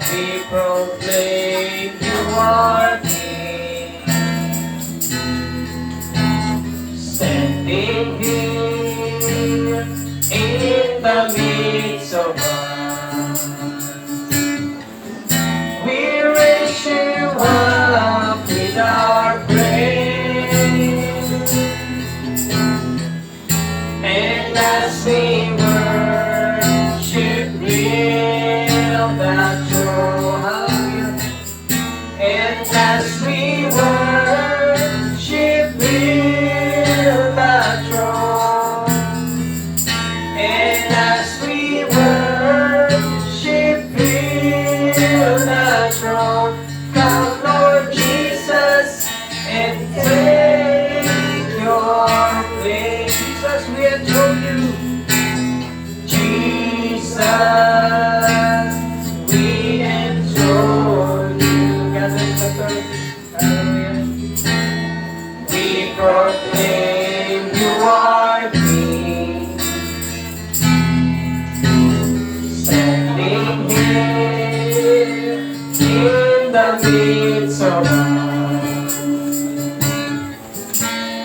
We proclaim you are King, standing here in the midst of us. We raise you up with our praise, and as we worship, build that throne. And as we worship, build that throne. And as we worship, build that throne. Come, Lord Jesus, and take your place. Jesus, we adore you. Jesus, we adore you. God bless the church. Hallelujah. We proclaim you are King, standing here in the midst of us.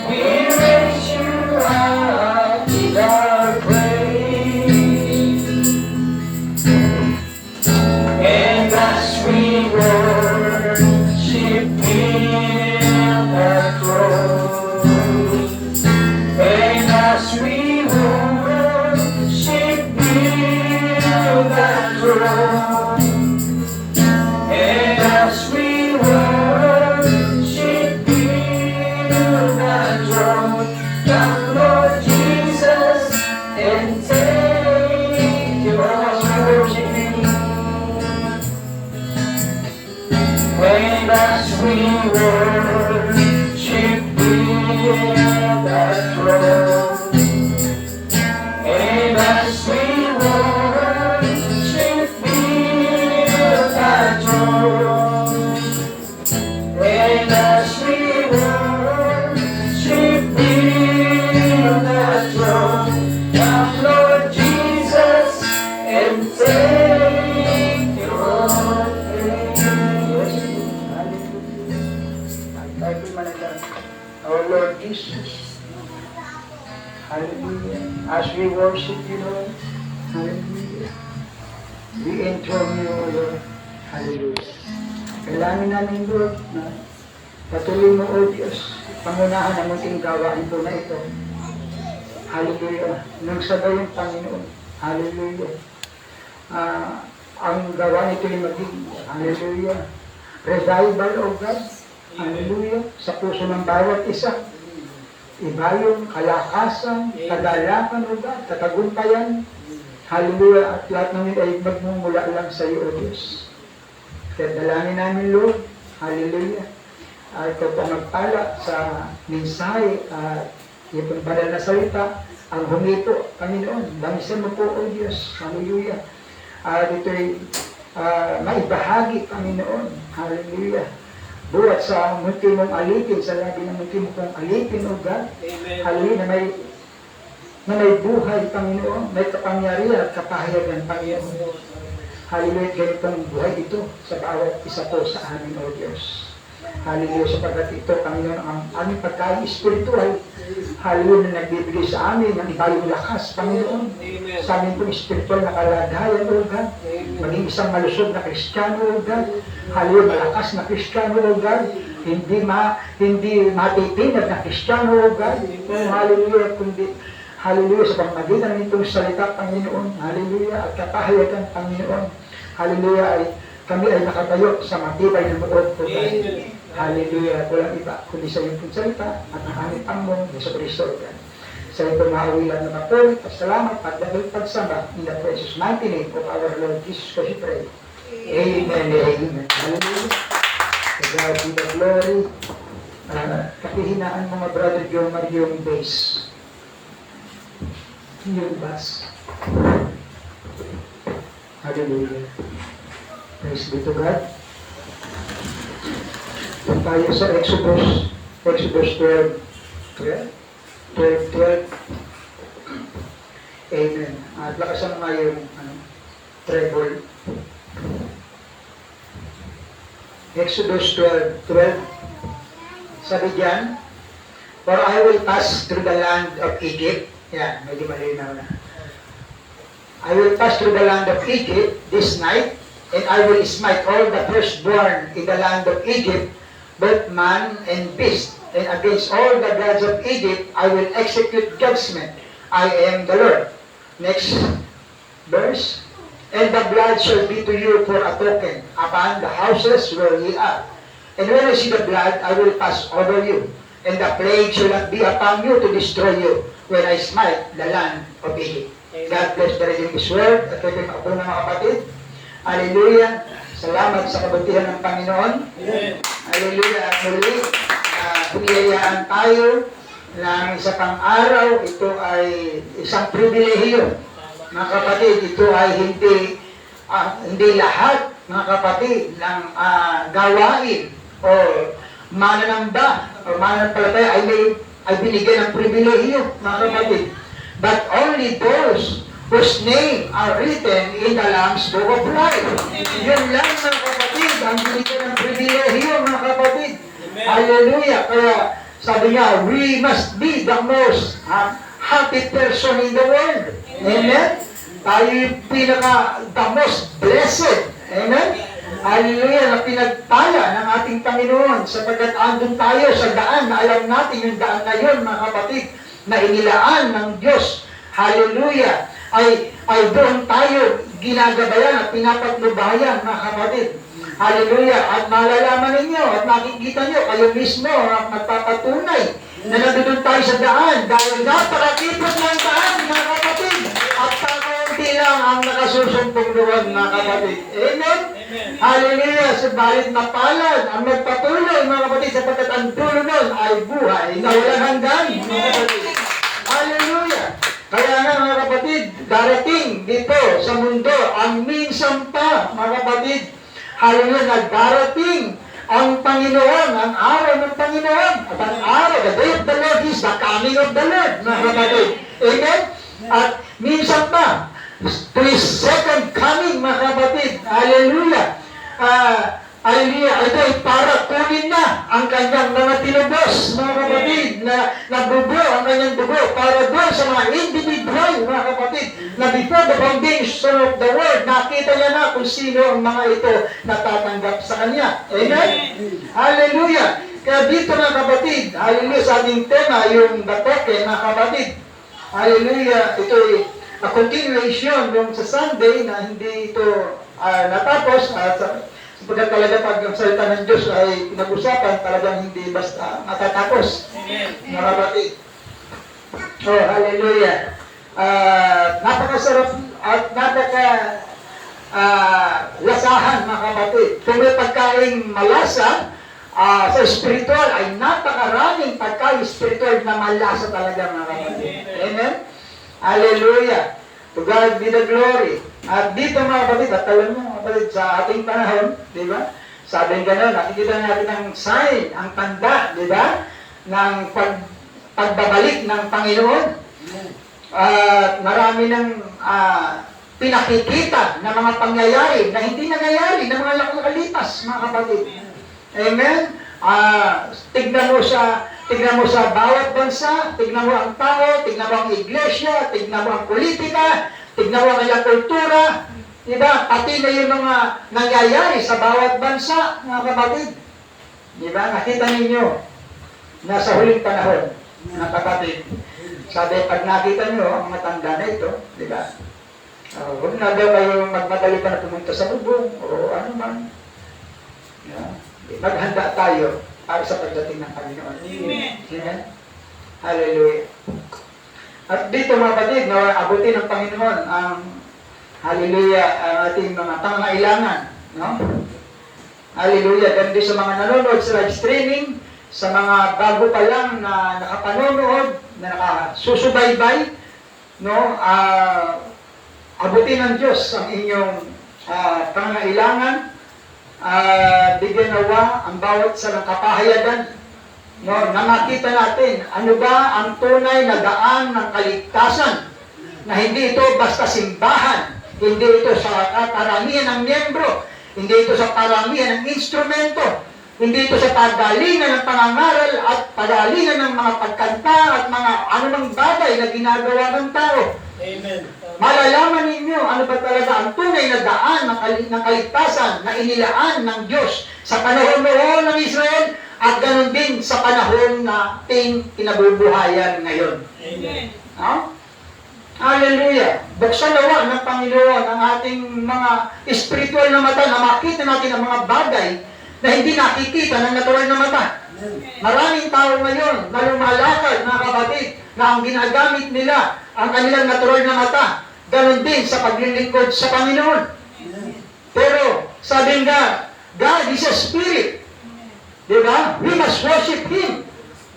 We raise you up with our praise, and as we worship, build that throne. And as we worship, build that throne. And as we worship, build that throne. Come, Lord Jesus, and take your worship. And as we worship, build that throne. And as we worship, build that throne. And as we worship, build that throne. Come, Lord Jesus, and take your place. Our Lord Jesus, hallelujah. As we worship you, Lord, hallelujah. We enthrone you, Lord, hallelujah. Kailangan namin, Lord, na patuloy mo, O Diyos, pangunahan ang munting gawain po na ito. Hallelujah. Nang sabay yung Panginoon, hallelujah. Ang gawain ito ay maging, hallelujah, revival, O God, hallelujah, sa puso ng bawat isa. Iba yung kalakasan, kagalakan, O God, katagumpayan, hallelujah, at lahat namin ay magmumula lang sa iyo, O Diyos. Kaya dalangin namin, Lord, hallelujah, at ito po magpala sa mensahe at itong banal na salita, ang humito, Panginoon, bangsan mo po, O Diyos, hallelujah, at ito'y maibahagi, Panginoon, hallelujah, buhat sa munti mong alipin, sa labi ng munti mong alipin, O God. Amen. Hallelujah, na may buhay, Panginoon, may kapangyarihan at kapahayagan, Panginoon. Hallelujah, ganitong buhay ito sa bawat isa po sa amin, O Diyos. Hallelujah, sapagkat ito, Panginoon, ang aming pagkain espiritual, hallelujah, na nagbibigay sa amin ng ibayong lakas, Panginoon. Amen. Sa amin po espiritual na kalagayan, O God. Maging isang malusog na Kristiyano, O God. Hallelujah, malakas na Kristiyano, O God. Hindi matitinag na Kristiyano, O God. Hallelujah, kundi hallelujah, sa pamagitan ng itong salita, Panginoon. Hallelujah, at kapahayagan, Panginoon. Hallelujah, ay kami ay nakatayo sa matibay ng loob, O God. Hallelujah, walang iba, kundi sa iyong salita at ang aming Panginoon, Yesu Cristo, O God. Sa ito maawilan na mapul, pasalamat at dahil pagsamba in the precious mighty name of our Lord Jesus Christ, we pray. Amen. Amen. Hallelujah. To God be the glory. Kapihinaan mga brother Jomar yung bass. Yung bass. Hallelujah. Praise be to God. Tayo sa Exodus 12. 12. Amen. At lakasan nga yung treble. Exodus 12:12. Sabi diyan, for I will pass through the land of Egypt. Yan, medyo malinaw na. I will pass through the land of Egypt this night, and I will smite all the firstborn in the land of Egypt, both man and beast. And against all the gods of Egypt, I will execute judgment. I am the Lord. Next verse. And the blood shall be to you for a token upon the houses where ye are. And when I see the blood, I will pass over you. And the plague shall not be upon you to destroy you when I smite the land of Egypt. God bless the reading of His word. At ito yung mga mga kapatid. Hallelujah. Salamat sa kabutihan ng Panginoon. Hallelujah. At muli, piniyayaan tayo ng isa pang araw. Ito ay isang pribilehiyo. Mga kapatid, ito ay hindi lahat, mga kapatid, ng gawain o mananamba o mananampalataya ay binigyan ng pribilehiyo, mga kapatid. But only those whose name are written in the Lamb's Book of Life. Yun lang, mga kapatid, ang binigyan ng pribilehiyo, mga kapatid. Hallelujah! Kaya sabi niya, we must be the most happy person in the world. Amen? Tayo yung the most blessed. Amen? Hallelujah, na pinagpala ng ating Panginoon sapagkat andun tayo sa daan na alam natin yung daan na yun, mga kapatid, na inilaan ng Diyos. Hallelujah! Ay doon tayo ginagabayan at pinapatnubayan, mga kapatid. Hallelujah! At malalaman ninyo at makikita nyo, kayo mismo at magpapatunay na nandun tayo sa daan dahil napakakipot ng daan, mga kapatid. At kakunti lang ang nakasusumpong doon, mga kapatid. Amen? Hallelujah! Subalit na palad ang magpatuloy, mga kapatid, sapagkat ang dulo nun ay buhay na walang hanggan, mga kapatid. Hallelujah! Kaya nga, mga kapatid, darating dito sa mundo ang minsan pa, mga kapatid. Hallelujah! Nagdarating ang Panginoon, ang araw ng Panginoon. At ang araw, the day of the Lord is the coming of the Lord, mga kapatid. Amen? At minsan pa, to His second coming, mga kapatid. Hallelujah! Hallelujah! Ito ay para kunin na ang kanyang mga tinubos, mga kapatid, na nagbubo ang kanyang dugo para doon sa mga individual, mga kapatid, na before the foundation of the world, nakita niya na kung sino ang mga ito natatanggap sa kanya. Amen? Hallelujah! Kaya dito, mga kapatid, hallelujah, sa ating tema, yung batoke, mga kapatid. Hallelujah! Ito ay a continuation yung sa Sunday na hindi ito natapos sapagkat talaga pag ang salita ng Diyos ay pinag-usapan, talagang hindi basta matatapos. Mga kapatid. Oh, hallelujah. Napakasarap at lasahan, mga kapatid. Kung may pagkain malasa, sa spiritual ay napakaraming pagkain spiritual na malasa talaga, mga kapatid. Amen? Hallelujah. To God be the glory. At dito, mga kapatid, at alam mo, mga kapatid, sa ating panahon, di ba? Sabi nga na, nakikita natin ang sign, ang tanda, di ba? Ng pagbabalik ng Panginoon. Marami ng pinakikita na mga pangyayari na hindi nangyayari, na mga nakalipas, mga kapatid. Amen? Tignan mo sa bawat bansa, tignan mo ang tao, tignan mo ang iglesia, tignan mo ang politika, tignan mo ang kanyang kultura, diba? Pati na yung mga nangyayari sa bawat bansa, mga kapatid. Diba? Nakita ninyo na sa huling panahon, mga kapatid. Sabi, pag nakita nyo ang matanda na ito, diba? Huwag na daw kayo magmadali pa na pumunta sa bubong o ano man. Yeah. Maghanda tayo para sa pagdating ng Panginoon. Amen. Amen. Hallelujah. At dito, mga kapatid, na abutin ng Panginoon ang hallelujah, ang ating mga pangailangan. No? Hallelujah. Ganda sa mga nanonood sa live streaming, sa mga bago pa lang na nakapanonood, na nakasusubaybay, no? Abutin ng Diyos ang inyong pangailangan. Bigyan nawa ang bawat sa ng kapahayagan, no, na makita natin ano ba ang tunay na daan ng kaligtasan, na hindi ito basta simbahan, hindi ito sa karamihan ng miyembro, Hindi ito sa paramihan ng instrumento. Hindi ito sa pagalingan ng pangangaral at pagalingan ng mga pagkanta at mga anumang bagay na ginagawa ng tao. Amen. Malalaman ninyo ano ba talaga ang tunay na daan ng kaligtasan na inilaan ng Diyos sa panahon noon ng Israel at ganoon din sa panahon na ating kinabubuhayan ngayon. Amen. No? Hallelujah! Buksan nawa ng Panginoon ang ating mga spiritual na mata na makita natin ang mga bagay na hindi nakikita ng natural na mata. Maraming tao ngayon na lumalakad, mga kapatid, na ang ginagamit nila ang kanilang natural na mata. Ganon din sa paglilingkod sa Panginoon. Pero, sabi nga, God is a spirit. Diba? We must worship Him.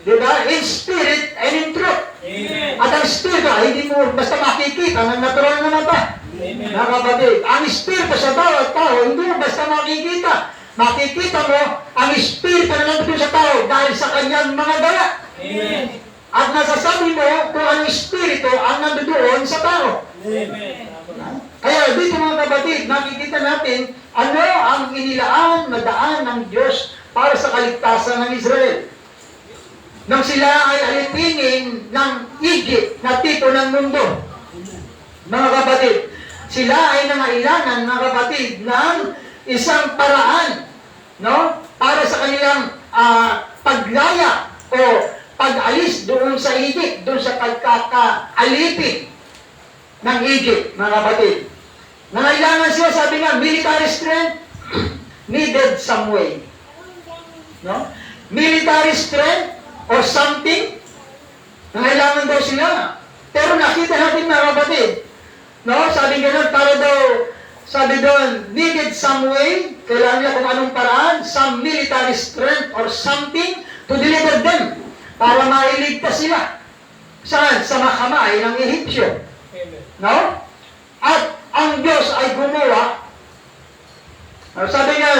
Diba? In spirit and in truth. Amen. At ang Espiritu, hindi mo basta makikita ng natural na mata. Amen. Mga kapatid, ang Espiritu sa bawat tao, hindi mo basta makikita. Makikita mo ang Espiritu na nandun sa tao dahil sa kanyang mga gawa. Amen. At nasasabi mo kung ang Espiritu ang nandoon sa tao. Amen. Kaya dito mga kapatid, nakikita natin ano ang inilaan na daan ng Diyos para sa kaligtasan ng Israel. Nang sila ay alipinin ng Egypt na tipo ng mundo. Mga kapatid, sila ay nangailangan, mga kapatid, ng isang paraan, no, para sa kanilang paglaya o pag-alis doon sa Egypt, doon sa pagkakaalipin ng Egypt, mga kapatid. Nangailangan sila, sabi nga, military strength needed some way. No? Military strength or something, nangailangan daw sila. Pero nakita natin, mga kapatid, no? Sabi ganun, para daw, sabi doon, needed some way, kailangan nila kung anong paraan, some military strength or something to deliver them, para mailigtas sila. Saan? Sa makamay ng Ehipsyo. No? At ang Diyos ay gumawa, sabi nga,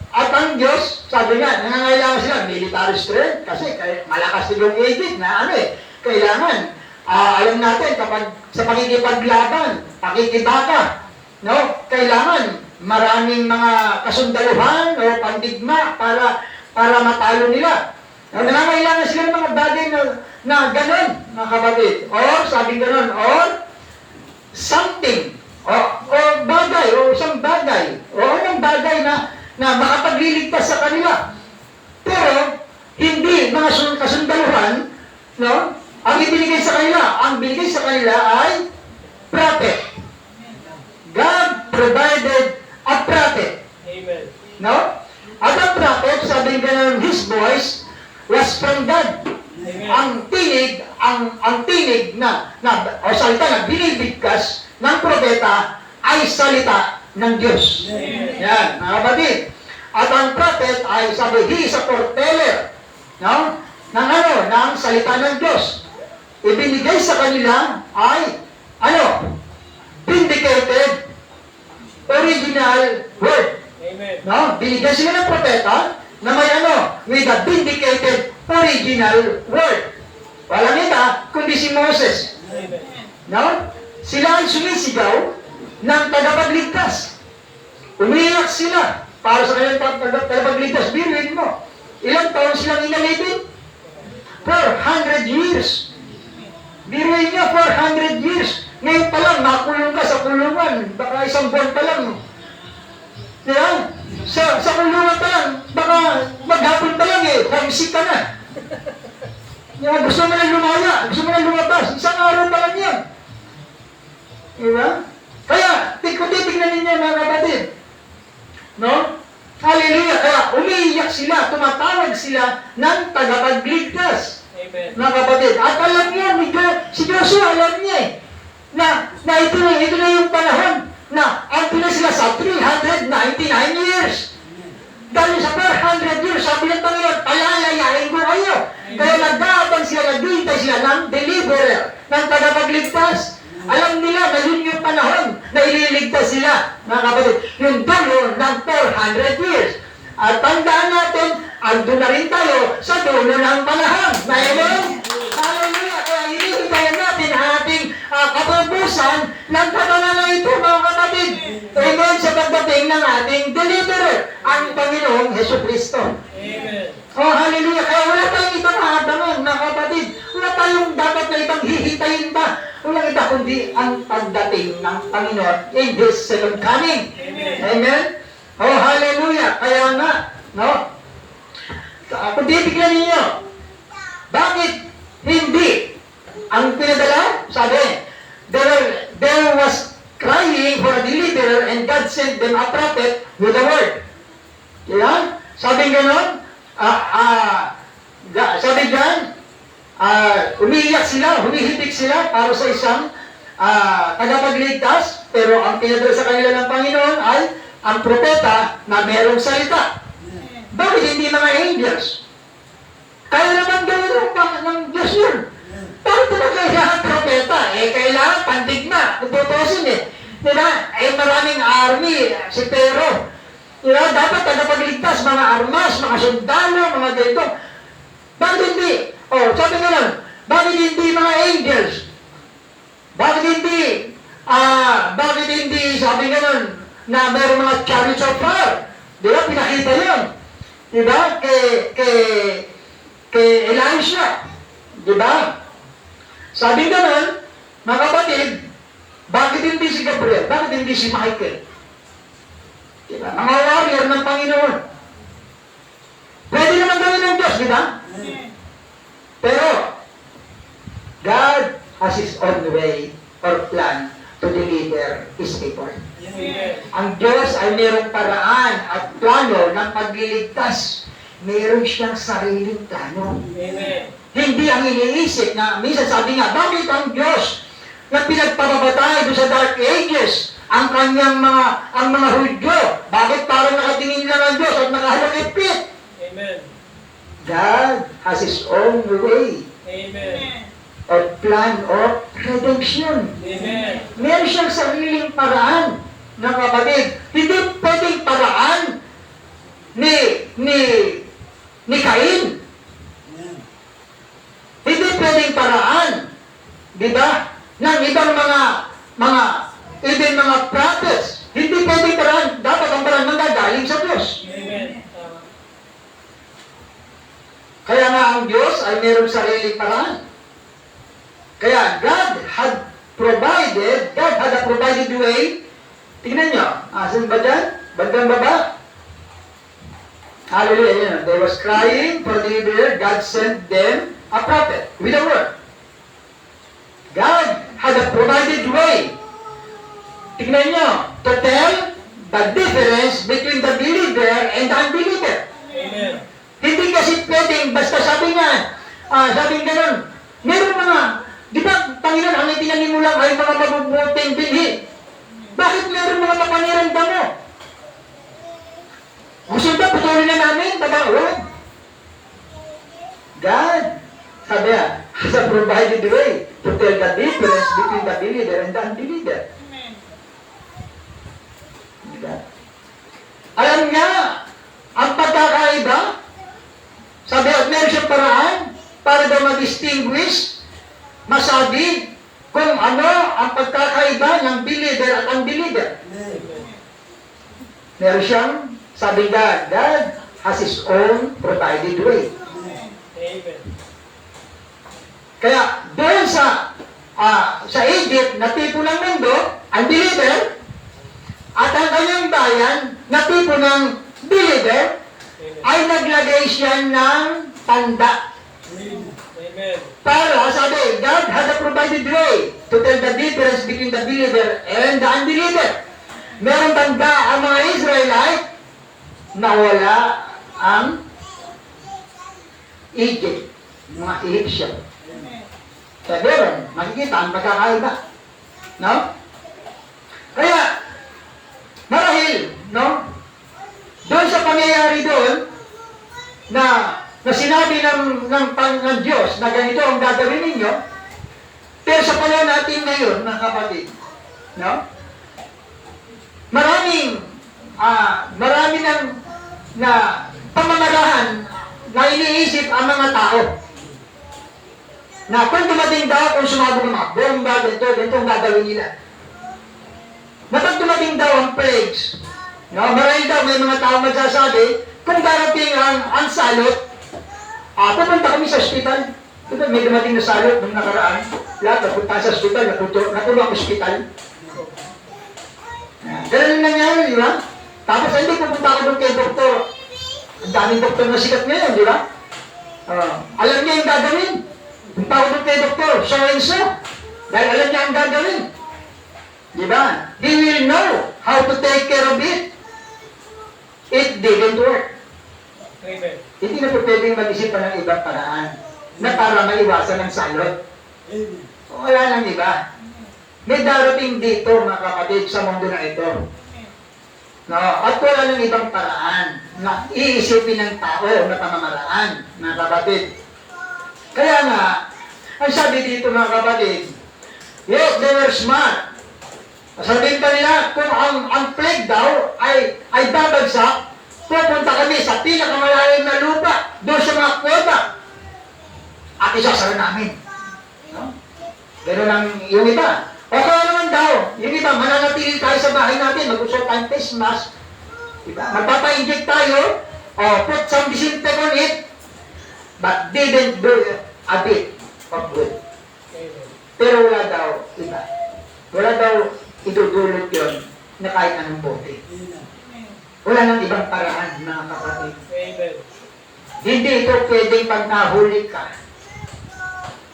at ang Diyos, sabi nga, nangangailangan sila military strength, kasi malakas yung Egypt na kailangan, alam natin, kapag sa pakikipaglaban, pakikibaka, no? Kailangan maraming mga kasundaluhan o pandigma para matalo nila. Nangangailangan sila ng mga bagay na gano'n, mga kapatid. Or, sabi gano'n, or something, o bagay, o isang bagay, o anong bagay na makapagliligtas sa kanila. Pero, hindi mga kasundaluhan, no? Ang ibinigay sa kanila, ang binigay sa kanila ay prophet. God provided a prophet. Amen. No? At ang prophet, sabi nga his voice was from God. Amen. Ang tinig o salita na binibigkas ng propeta ay salita ng Diyos. Amen. Yan, mga kapatid. At ang prophet ay sabi, he is a foreteller, no? Ng salita ng Diyos. Ibinigay sa kanila ay, vindicated, original word. Amen. No? Binigyan sila ng propeta na may with a vindicated original word. Walang iba, kundi si Moses. Amen. No? Sila ang sumisigaw ng tagapagligtas. Umiyak sila para sa kanilang tagapagligtas. Biruin mo, ilang taon silang inalipin? 400 years. Biruin niya, 400 years. Ngayon pa lang, nakulong ka sa kulungan. Baka isang buwan pa lang. Diba? Sa kulungan pa lang, baka maghapon pa lang homesick ka na. Gusto mo na lumaya, gusto mo na lumabas. Isang araw pa lang yan. Diba? Kaya, kung titignan ninyo mga kapatid, no? Hallelujah! Kaya umiiyak sila, tumatawag sila ng tagapagligtas. Amen. Mga kapatid. At alam niya, si Joshua alam niya na ito na yung panahon na andun na sila sa 399 years. Dahil sa 400 years, sabi ng Panginoon, palalayain ko kayo. Kaya nag-aabang sila, naghihintay sila ng deliverer, ng tagapagligtas. Alam nila na yun yung panahon na ililigtas sila, mga kapatid. Yung dulo ng 400 years. At tandaan natin, andun na rin tayo sa dulo ng panahon. Amen? Hallelujah! Kaya hinihintayin natin ang ating katubusan ng panahon na ito, mga kapatid. Amen? Sa pagdating ng ating deliverer. ang Panginoong Hesus Kristo. Amen. Oh, hallelujah. Kaya wala tayong ibang aabangan, mga kapatid. Wala tayong dapat na ibang hihintayin pa. Walang iba kundi ang pagdating ng Panginoon in His second coming. Amen. Amen? Oh, hallelujah. Kaya nga, no? Kung titignan ninyo, bakit hindi ang pinadala? Sabi, there was crying for a deliverer and God sent them a prophet with a word. Yan? Sabi ganon, sabi dyan, umiiyak sila, humihibik sila para sa isang tagapagligtas, pero ang pinadala sa kanila ng Panginoon ay ang propeta na merong salita. Bakit hindi mga angels? Kaya naman gawin ng Diyos yun. Bakit naman kailangan propeta? Kailangan pandigma, tutusin Diba? Maraming army, si Pero. Diba? Dapat tagapagligtas, mga armas, mga sundalo, mga ganito. Bakit hindi? Oh, sabi nga lang, bakit hindi mga angels? Bakit hindi, sabi nga nun, na mayroong mga chariots of fire? Diba? Pinakita yun. Diba? Kay Elisha. Diba? Sabi nga nun, mga kapatid, bakit hindi si Gabriel? Bakit hindi si Michael? Diba? Mga warrior ng Panginoon. Pwede naman gawin ng Diyos, di ba? Pero, God has His own way or plan to deliver His people. Ang Diyos ay mayroong paraan at plano ng pagliligtas. Mayroon siyang sariling plano. Amen. Hindi ang iniisip na, minsan sabi nga, bakit ang Diyos na pinagpapabatay doon sa Dark Ages, ang mga Hudyo, bakit parang nakatingin lang ang Diyos at nakahalagipit? Amen. God has His own way Amen. or plan of redemption. Amen. Meron siyang sariling paraan na kapatid. Hindi pwedeng paraan ni Cain. Hindi pwedeng paraan, di ba, ng ibang even mga prophets. Hindi pwedeng paraan. Dapat ang paraan manggagaling sa Diyos. Amen. Tama. Kaya nga ang Diyos ay mayroong sariling paraan. Kaya God had a provided way. Tingnan nyo, asan ba dyan? Bandang baba? Hallelujah, yun. They was crying for deliverer. God sent them a prophet with a word. God had a provided way. Tingnan nyo, to tell the difference between the believer and the unbeliever. Amen. Hindi kasi pwedeng, basta sabi ganun, meron mga, di ba, Panginoon, ang itinanim mo lang ay mga mabubuting binhi. Bakit meron mga mapanirang damo? Gusto ba, putulin na namin, huwag. God, sabi has a provided way to tell the difference between the believer and the unbeliever. Diba? Alam niya, ang pagkakaiba, sabi at meron siyang paraan para daw ma-distinguish, masabi kung ano ang pagkakaiba ng believer at unbeliever. Meron siyang, sabi God has His own provided way. Amen. Kaya doon sa Egypt, na tipo ng mundo, unbeliever, at ang kanyang bayan, na tipo ng believer, ay naglagay siya ng tanda. Amen. Para, sabi, God had a provided way to tell the difference between the believer and the unbeliever. Meron tanda ang mga Israelite na wala ang Egypt, mga Egyptian. Kaya meron, makikita ang pagkakaiba. No? Kaya, marahil, no? Doon sa pangyayari doon, na sinabi ng Diyos na ganito ang gagawin ninyo, pero sa panahon natin ngayon, mga kapatid, no? Marami na pamamarahan na iniisip ang mga tao. Na kung dumating daw, kung sumabog ng mga bomba, ganito ang gagawin nila. Na pag dumating daw ang plagues, No, marahil daw may mga tao magsasabi, kung darating ang salot, pupunta kami sa ospital. Diba, may dumating na salot nung nakaraan. Lahat napunta sa ospital, natulog ang ospital. Ganun ang nangyari, di ba? Tapos hindi pupunta ako doon kay doktor. Ang daming doktor na sikat ngayon, di ba? Alam niya yung gagawin. Punta ako doon kay doktor, so and so. Dahil alam niya ang gagawin. Di ba? He will know how to take care of it. It didn't work. Amen. Hindi na po pwedeng mag-isip pa ng ibang paraan na para maiwasan ng salot. Wala nang iba. May darating dito, mga kapatid, sa mundo na ito. No? At wala nang ibang paraan na iisipin ng tao na pamamaraan, mga kapatid. Kaya nga, ang sabi dito, mga kapatid, yes, they were smart. Sabihin ka nila, kung ang plague daw ay babagsak, pupunta kami sa pinakamalalim na lupa, doon sa mga kuweba. At isasara namin. No? Ganun ang yung iba. O kaya naman daw, yung iba, mananatili tayo sa bahay natin, mag-usap tayong face mask. Diba? Magpapa-inject tayo, put some disinfectant on it, but didn't do a bit of good. Pero wala daw iba. Wala daw idudulot yun na kahit anong bote. Wala nang ibang paraan, mga kapatid. Amen. Hindi ito pwedeng pag nahuli ka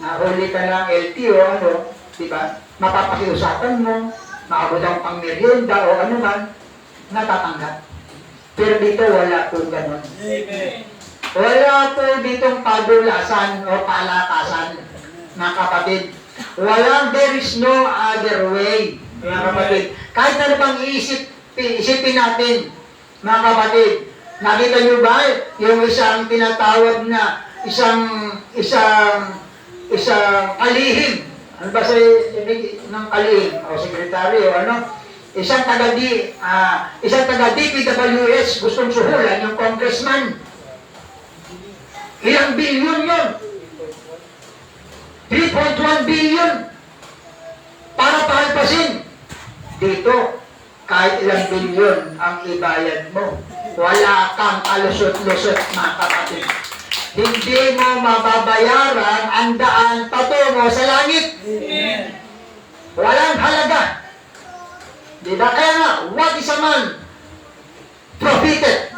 ng LTO, di ba? Mapapakiusapan mo, maabot ang pang-merienda o ano man, natatanggap. Pero dito wala po ganun. Amen. Wala po ditong padulasan o palakasan, mga kapatid. There is no other way, mga kapatid. Kahit ano pang isipin natin, mga kapatid. Nakita nyo ba yung isang tinatawag na isang kalihim? Ano ba sa ng kalihim? O sekretary o ano? Isang taga-DPWS gustong suhulan yung congressman. Ilang bilyon yun? 3.1 billion para pahalpasin. Dito, kahit ilang bilyon ang ibayad mo, wala kang kalusot-lusot, mga kapatid. Hindi mo mababayaran ang daan patungo sa langit. Amen. Walang halaga. Diba? Kaya nga, what is a man profited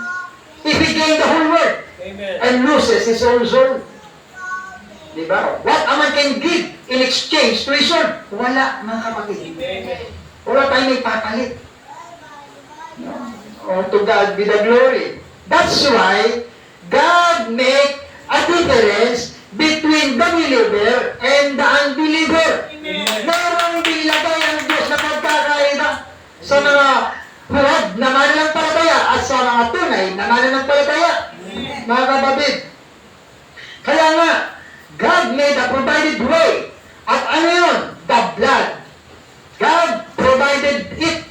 if he gain the whole world Amen. and loses his own soul? Diba? What a man can give in exchange to his soul? Wala, mga kapatid. Amen. Wala tayong may papalit. No? Oh, to God be the glory. That's why God make a difference between the believer and the unbeliever. Merong bilagay ang Diyos na pagkakaida sa mga huwag na mananampalataya at sa mga tunay na mananampalataya. Mga kapatid. Kaya nga, God made a provided way. At ano yun? The blood. God provided it.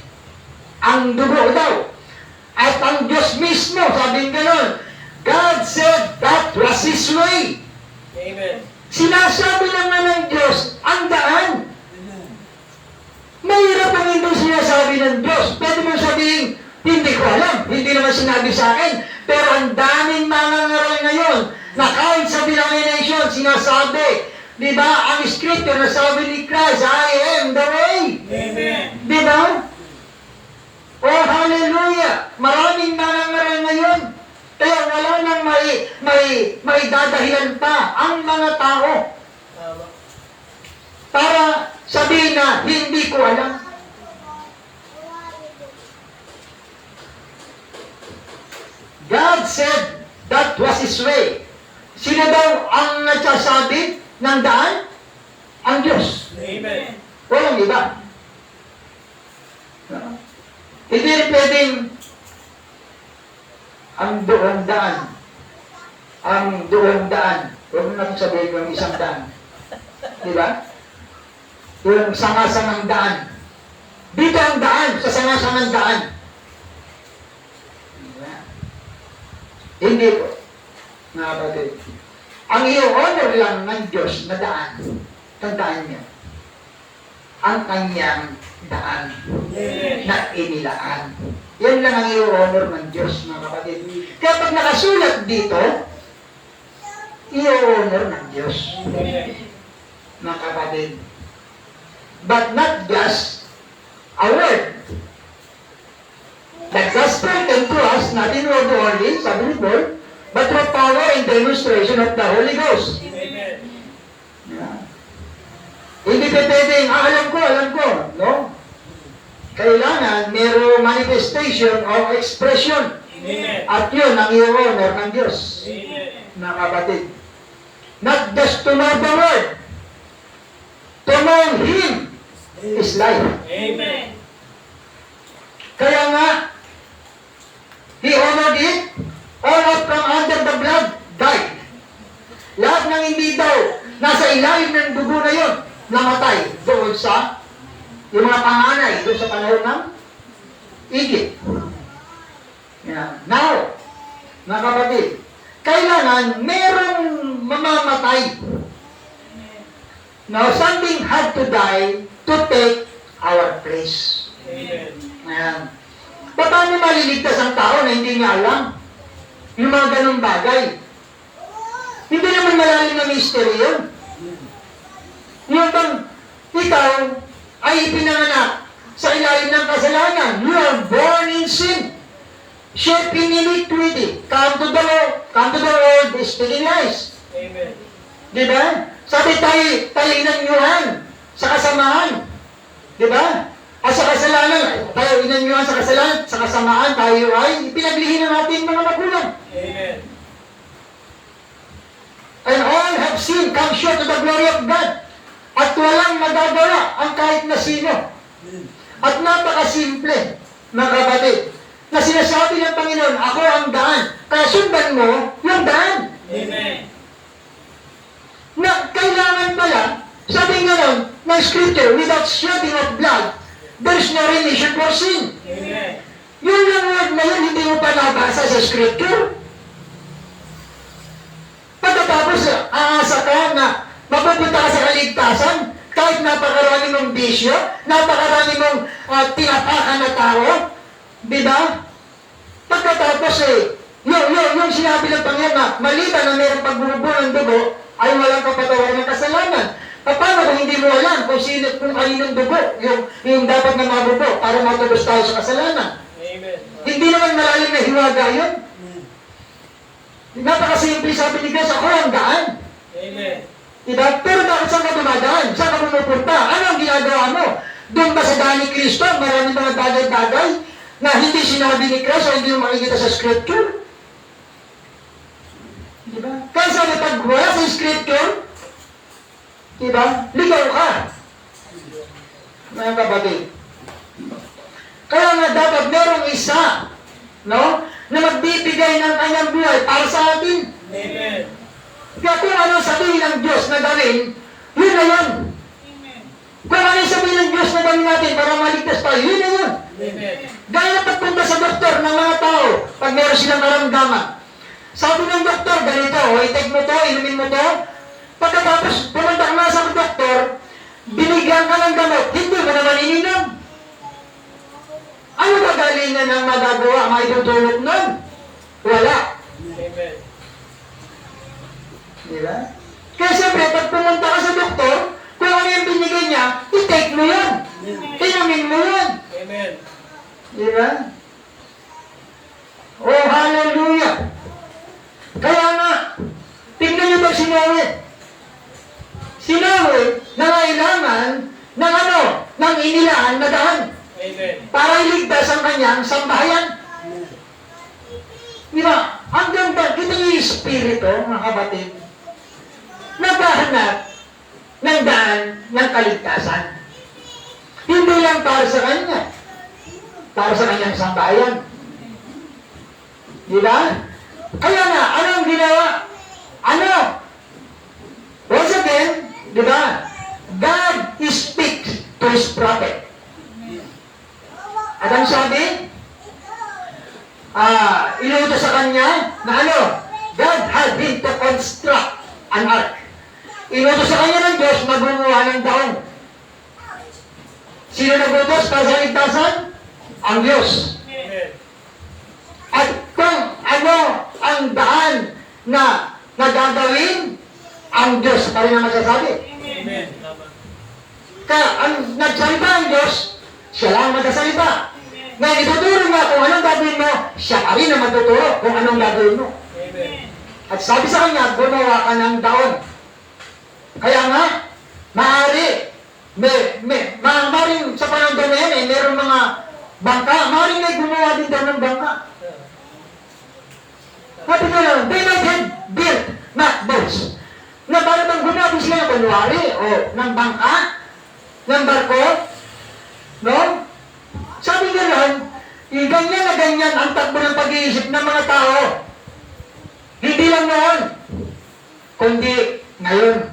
Ang dugo daw. At ang Diyos mismo, sabihin gano'n, God said that was His way. Amen. Sinasabi lang nga ng Diyos, ang daan. Mahirap ang hindi sinasabi ng Diyos. Pwede mo sabihin, hindi ko alam, hindi naman sinabi sa akin. Pero ang daming mga ngaral ngayon, na kahit sa denomination, sinasabi, di ba, ang scripture na sabi ni Christ, I am the way. Amen. Di ba? Oh, hallelujah! Maraming nangangaral ngayon. Kaya wala nang may dadahilan pa ang mga tao Tama. para sabihin na hindi ko alam. God said that was His way. Sino daw ang nagsasabi ng daan? Ang Diyos. Amen. Walang iba. Hindi rin pwedeng ang doon daan. Ang doon daan. Huwag mo natin sabihin yung isang daan. Di ba? Yung sanga-sangang daan. Dito ang daan, sa sanga-sangang daan. Diba? Hindi po. Mga kapatid. Ang i-honor lang ng Diyos na daan. Tandaan niyo. ang kanyang daan na inilaan. Yan lang ang i-honor ng Diyos, mga kapatid. Kaya pag nakasulat dito, i-honor ng Diyos, mga kapatid. But not just a word. The gospel came to us not in word only, sabi ni Paul, but through power and demonstration of the Holy Ghost. Yeah. Hindi pa pwedeng, alam ko, no? Kailangan mayroong manifestation or expression. At yun ang i-honor ng Diyos. Mga kapatid. Not just to know the word. To know Him is life. Amen. Kaya nga, He honored it, all out from under the blood, died. Lahat ng hindi daw nasa ilalim ng dugo na yun, namatay doon sa yung mga panganay doon sa panahon ng Egypt. Yeah. Now, mga kapatid, kailangan merong mamamatay. Now, something had to die to take our place. Amen. Ayan. Paano maliligtas ang tao na hindi niya alam yung mga ganong bagay? Hindi naman malalim na mystery yun. Yung bang ikaw ay ipinanganak sa ilalim ng kasalanan. You are born in sin. Shaped in iniquity. Come to the world speaking lies. Amen. Diba? Sabi tayo inanyuhan sa kasamaan. Diba? At sa kasalanan, tayo inanyuhan sa kasalanan, sa kasamaan, tayo ay ipinaglihin ng ating mga magulang. Amen. And all have sinned, come short of the glory of God. At walang magagawa ang kahit na sino. At napakasimple, mga kapatid, na sinasabi ng Panginoon, ako ang daan. Kaya sundan mo yung daan. Amen. Na kailangan pala, sabi nga nun, ng scripture, without shedding of blood, there's no remission for sin. Amen. Yun lang word na yun, hindi mo pa nabasa sa scripture. Pagkatapos, aasa ka na mapupunta ka sa kaligtasan, kahit napakarami mong bisyo, napakarami mong tinapakan na tao, di ba? Pagkatapos yung sinabi ng Panginoon na maliban na mayroong pagbubuo ng dugo, ay walang kapatawaran ng kasalanan. Paano kung hindi mo alam kung kaninong dugo yung dapat na mabubo para matubos tayo sa kasalanan? Amen. Hindi naman malalim na hiwaga yun. Napakasimple sabi ni Diyos, ako ang daan. Amen. Diba? Pero bakit saan ka dumadaan? Saan ka pumupunta? Ano ang ginagawa mo? Doon ba sa daan ni Kristo, maraming mga bagay-bagay na hindi sinabi ni Kristo, hindi mo makikita sa Scripture? Diba? Kaya sabi, pag wala sa Scripture, diba? Ligaw ka. Mga kapatid. Kaya nga dapat merong isa, no? Na magbibigay ng kanyang buhay para sa atin. Amen. Kaya kung ano sabihin ng Diyos na gawin, yun na yun. Kung ano sabihin ng Diyos na gawin natin para maligtas tayo, yun na yun. Amen. Gaya na pagpunta sa doktor ng mga tao, pag meron silang karamdaman. Sabi ng doktor, ganito, i-take mo to, inumin mo to. Pagkatapos, pumunta ka na sa doktor, binigyan ka ng gamot, hindi mo naman ininom. Ano kagalingan ng magagawa, maitutulot nun? Wala. Amen. Diba? Kaya siyempre, pag pumunta ka sa doktor, kung ano yung binigay niya, i-take mo yun. Inumin mo yun. Amen. Diba? Oh, hallelujah! Kaya nga, tignan niyo ba si Noe? Si Noe, nangailangan ng ng inilaan na daan Amen. para iligtas ang kanyang sambahayan. Diba? Ang ganda, kita niyo yung espiritu, mga kapatid, naghahanap ng daan ng kaligtasan. Hindi lang para sa kanya, para sa kanyang sambahayan. Diba? Kaya nga, anong ginawa? Once again, diba? God speaks to His prophet. At ang sabi, inutos sa kanya na God had him to construct an ark. Inutos sa kanya ng Diyos na gumawa ng daon. Sino nagutos para sa kaligtasan? Ang Diyos. At kung ano ang daan na nagagawin, ang Diyos pa rin ang magsasabi. Kaya ang nagsalita ang Diyos, siya lang ang magsasalita. Ngayon, ituturo nga kung anong gagawin mo, siya pa rin ang magtuturo kung anong gagawin mo. At sabi sa kanya, gumawa ka ng daon. Kaya nga, maaaring sa panahon na yan, meron mga bangka, maaaring may gumawa din daw ng bangka. Sabi ko lang, they might have built, not boats. Na para bang gumawa sila ng kunwari, o ng bangka, ng barko, no? Sabi nga lang, ganyan na ganyan ang takbo ng pag-iisip ng mga tao. Hindi lang noon, kundi ngayon.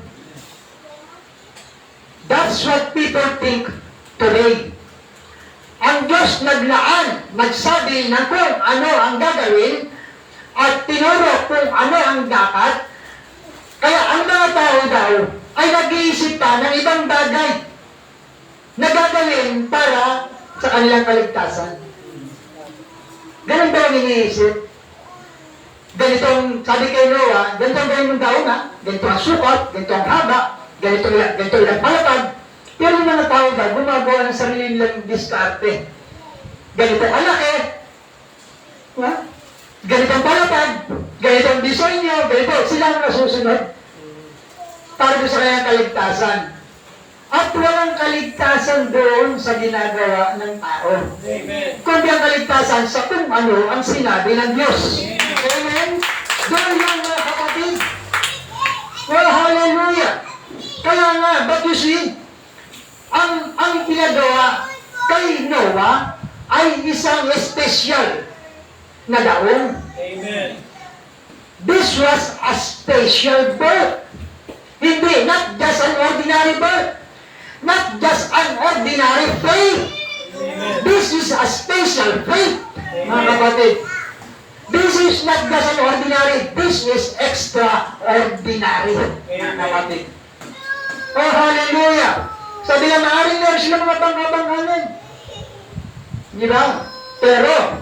That's what people think today. Ang Diyos naglaan, nagsabi ng kung ano ang gagawin at tinuro kung ano ang dapat. Kaya ang mga tao daw ay nag-iisip pa ng ibang bagay na gagawin para sa kanilang kaligtasan. Ganun ba ang iniisip? Ganitong, sabi kay Noah, ganito ang gawin mong daon ha? Ganito ang sukat, ganito ang haba, ganito ilang palapag. Pero yung mga tao ba, gumagawa ng sarili nilang diskarte. Ganito ang laki, ganito ang palapag, ganito ang disenyo, ganito, sila ang nasusunod para sa kanyang kaligtasan. At walang kaligtasan doon sa ginagawa ng tao. Amen. Kundi ang kaligtasan sa kung ano ang sinabi ng Diyos. Amen? Doon yung mga kapatid. Well, hallelujah! Kaya nga, but you see, ang pinagawa kay Noah ay isang special na daon. Amen. This was a special birth. Hindi, not just an ordinary birth. Not just an ordinary faith. Amen. This is a special faith, mga kapatid. This is not just an ordinary, this is extraordinary, mga kapatid. Oh, hallelujah! Sabi na, maaaring meron sila mga bangka-bangkanan. Di ba? Pero,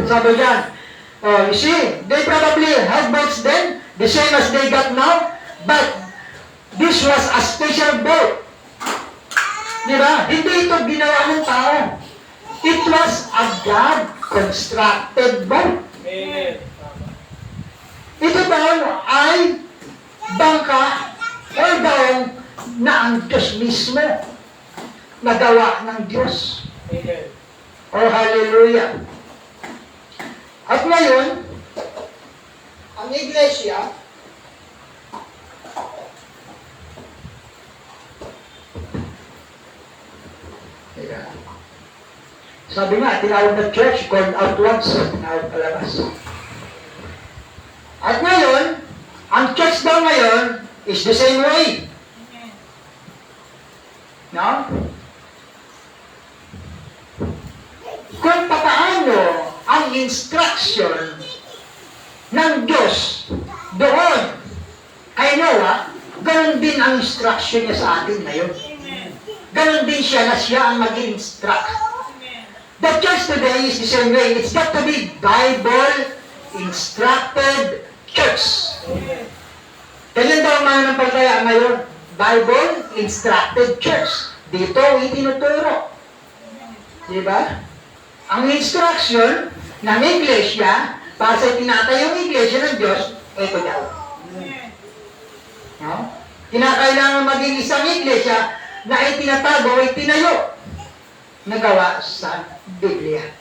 sabi dyan, oh, you see, they probably had boats then, the same as they got now, but this was a special boat. Di ba? Hindi ito ginawa ng tao. It was a God-constructed boat. Amen. Ito daw ay bangka o daw na ang Diyos mismo nagawa ng Diyos. Amen. Oh, hallelujah! At ngayon, ang iglesia, sabi nga, tinawag na church, called out once, tinawag palabas. At ngayon, ang church daw ngayon is the same way. No? Kung paano ang instruction ng Diyos doon kay Noah, ganun din ang instruction niya sa atin ngayon. Ganun din siya na siya ang mag-instruct. The church today is the same way. It's got to be Bible-instructed church. Kaya daw ang mananampalataya ngayon, Bible-instructed church. Dito, itinuturo. Diba? Ang instruction ng iglesia, para sa tinatayong iglesia ng Diyos, ito daw. No? Kinakailangan maging isang iglesia na itinatago, itinayo, nagawa sa Biblia.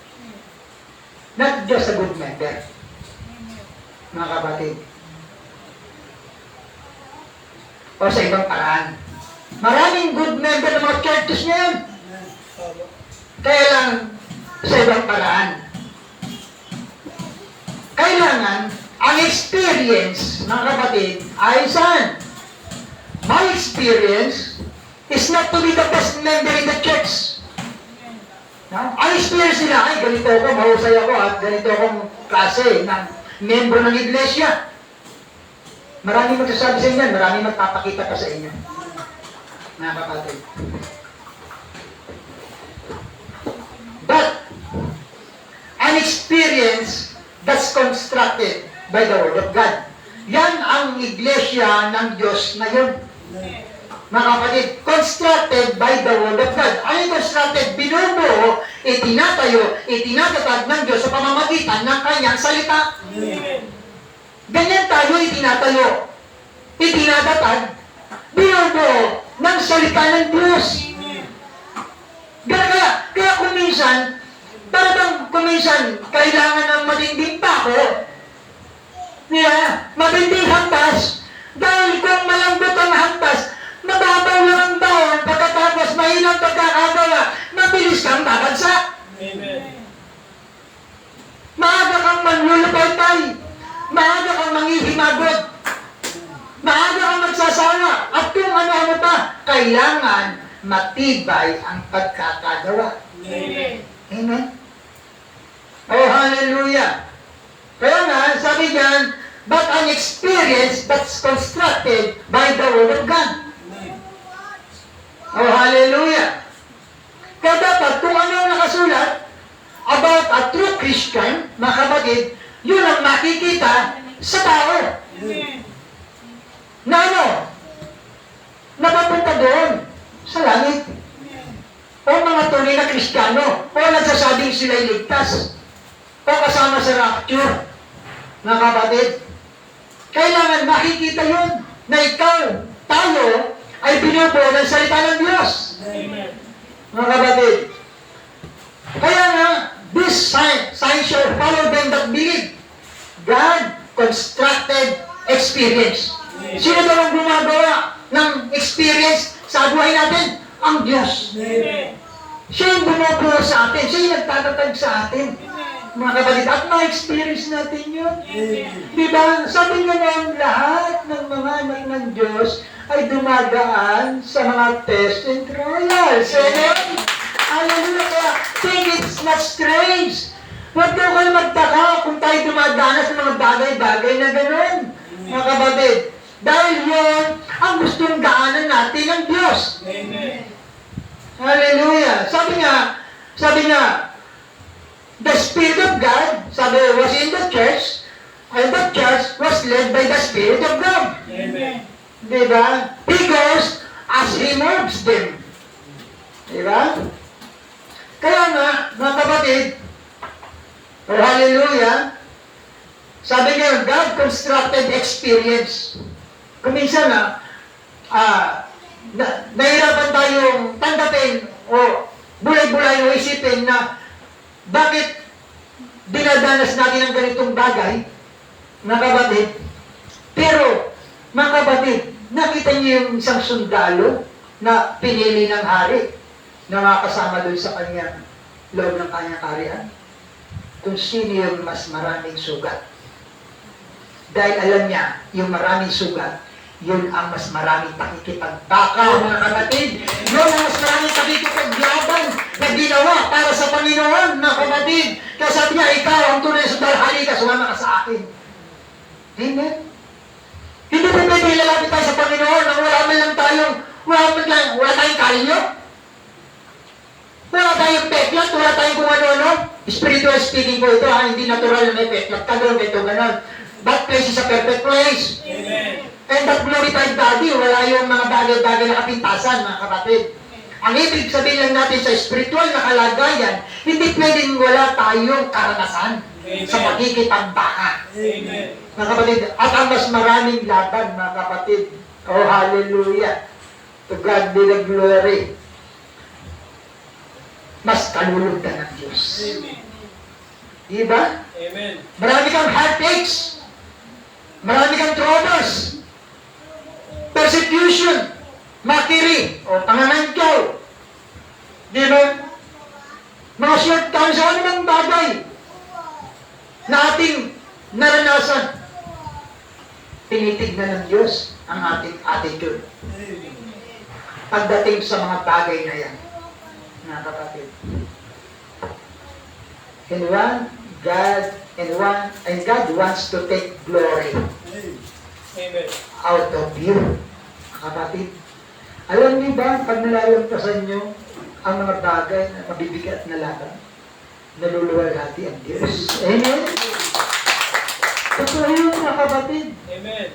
Not just a good member. Mga kapatid. O sa ibang paraan. Maraming good member ng mga churches ngayon. Kaya lang sa ibang paraan. Kailangan ang experience, mga kapatid, ay saan? My experience is not to be the best member in the church. No? Ang experience nila, ay ganito ako, mahusay ako at ganito akong klase ng membro ng iglesia. Maraming magsasabi sa inyo, maraming magpapakita pa sa inyo. Mga kapatid. but an experience that's constructed by the Word of God. Yan ang iglesia ng Diyos ngayon. Mga kapatid, constructed by the Word of God. Ano yung constructed? Binubuo, itinatayo, itinatatag ng Diyos sa pamamagitan ng kanyang salita. Ganyan tayo itinatayo, itinatatag, binubuo ng salita ng Diyos. Kaya kuminsan, kailangan ng matinding pako. Matinding hampas. Dahil kung malambot ang hampas, mababaw lang ang dahon, pagkatapos mahinang pagkakagawa, mabilis kang babagsak. Maaga kang manlulupay-tay. Maaga kang manghihimagod. Maaga kang magsasawa. At kung ano-ano pa, kailangan matibay ang pagkakagawa. Amen? Oh, hallelujah! Kaya nga, sabi diyan, but an experience that's constructed by the Word of God. Oh, hallelujah! Kaya dapat, kung ano ang nakasulat about a true Christian, mga kapatid, yun ang makikita sa tao. Na ano? Napapunta doon sa langit. O mga tunay na Kristiyano, o nagsasabing sila'y ligtas, o kasama sa rapture, mga kapatid. Kailangan makikita yun na ikaw, tayo, ay binubuo ng salita ng Diyos. Mga kapatid. Kaya nga, this sign shall follow them that believe. God constructed experience. Sino daw ang gumagawa ng experience sa buhay natin? Ang Diyos. Siya yung bumubuo sa atin. Siya yung nagtatatag sa atin. Mga kapatid, at ma-experience natin yun. Diba? Sabi nga ng lahat ng mga anak ng Diyos ay dumadaan sa mga tests and trials. Amen? Hallelujah! Kaya, think it's not strange. Huwag daw kayo magtaka kung tayo dumadanas sa mga bagay-bagay na gano'n. Mga kapatid, dahil yun ang gustong daanan natin ng Diyos. Amen. Hallelujah! Sabi nga, the Spirit of God, sabi, was in the church, and the church was led by the Spirit of God. Amen. Diba? He goes as He moves them. Diba? Kaya nga, mga kapatid, oh, hallelujah, sabi nga, God constructed experience. Kuminsan nahirapan tayong tanggapin o bulay-bulay o isipin na bakit dinadanas natin ang ganitong bagay, mga kapatid. Pero, mga kapatid, nakita niyo yung isang sundalo na pinili ng hari na makasama doon sa kanyang loob ng kanyang kaharian? Kung sino yung mas maraming sugat. Dahil alam niya, yung maraming sugat, yun ang mas maraming pakikipagbaka, mga kapatid. Yun ang mas maraming pakikipaglaban na ginawa para sa Panginoon, mga kapatid. Kaya sabi niya, ikaw ang tunay na sundalo, halika, sumama ka sa akin. Amen? Hindi mo pwede ilalapit tayo sa Panginoon nang wala tayong kalyo. Wala tayong peklat, wala tayong kung ano-ano. Spiritual speaking ko ito, hindi natural na may peklat. Kagano'n, ito, gano'n. That place is a perfect place. Amen. And that glorified body, wala yung mga bagay-bagay na kapintasan, mga kapatid. Ang ibig sabihin lang natin sa spiritual na kalagayan, hindi pwedeng wala tayong karanasan sa pagkikipagbaka. Amen. Mga kapatid, at ang mas maraming laban, mga kapatid. Oh, hallelujah. To God be the glory. Mas kalulugdan ng Diyos. Amen. Diba? Amen. Marami kang heartaches. Marami kang troubles. Persecution. Makiri. O panganangkaw. Diba? Mga shortcomings sa anumang bagay na ating naranasan. Tinitignan ng Diyos ang ating attitude. Pagdating sa mga bagay na yan. Mga kapatid. And God wants to take glory Amen. out of you. Mga kapatid. Alam niyo ba, pag nalalampasan niyo ang mga bagay na mabibigat na laban, naluluwalhati ang Diyos. Amen? Totoo yun, mga kapatid. Amen.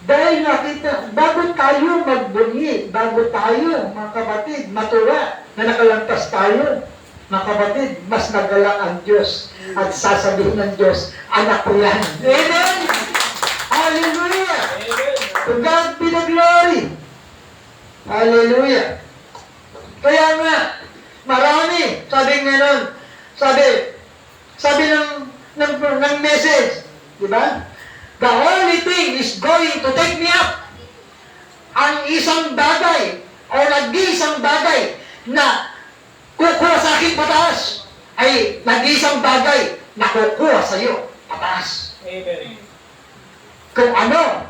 Dahil nakita, bago tayo magbunyi, bago tayo, mga kapatid, matuwa na nakalantas tayo, mga kapatid, mas nagalak ang Diyos at sasabihin ng Diyos, anak ko yan. Amen! Hallelujah! Amen. To God be the glory! Hallelujah! Kaya nga, marami, sabi ng message, di ba? The only thing is going to take me up. Ang isang bagay o nag-iisang bagay na kukuha sa akin pataas ay nag-iisang bagay na kukuha sa iyo pataas. Amen. Kung ano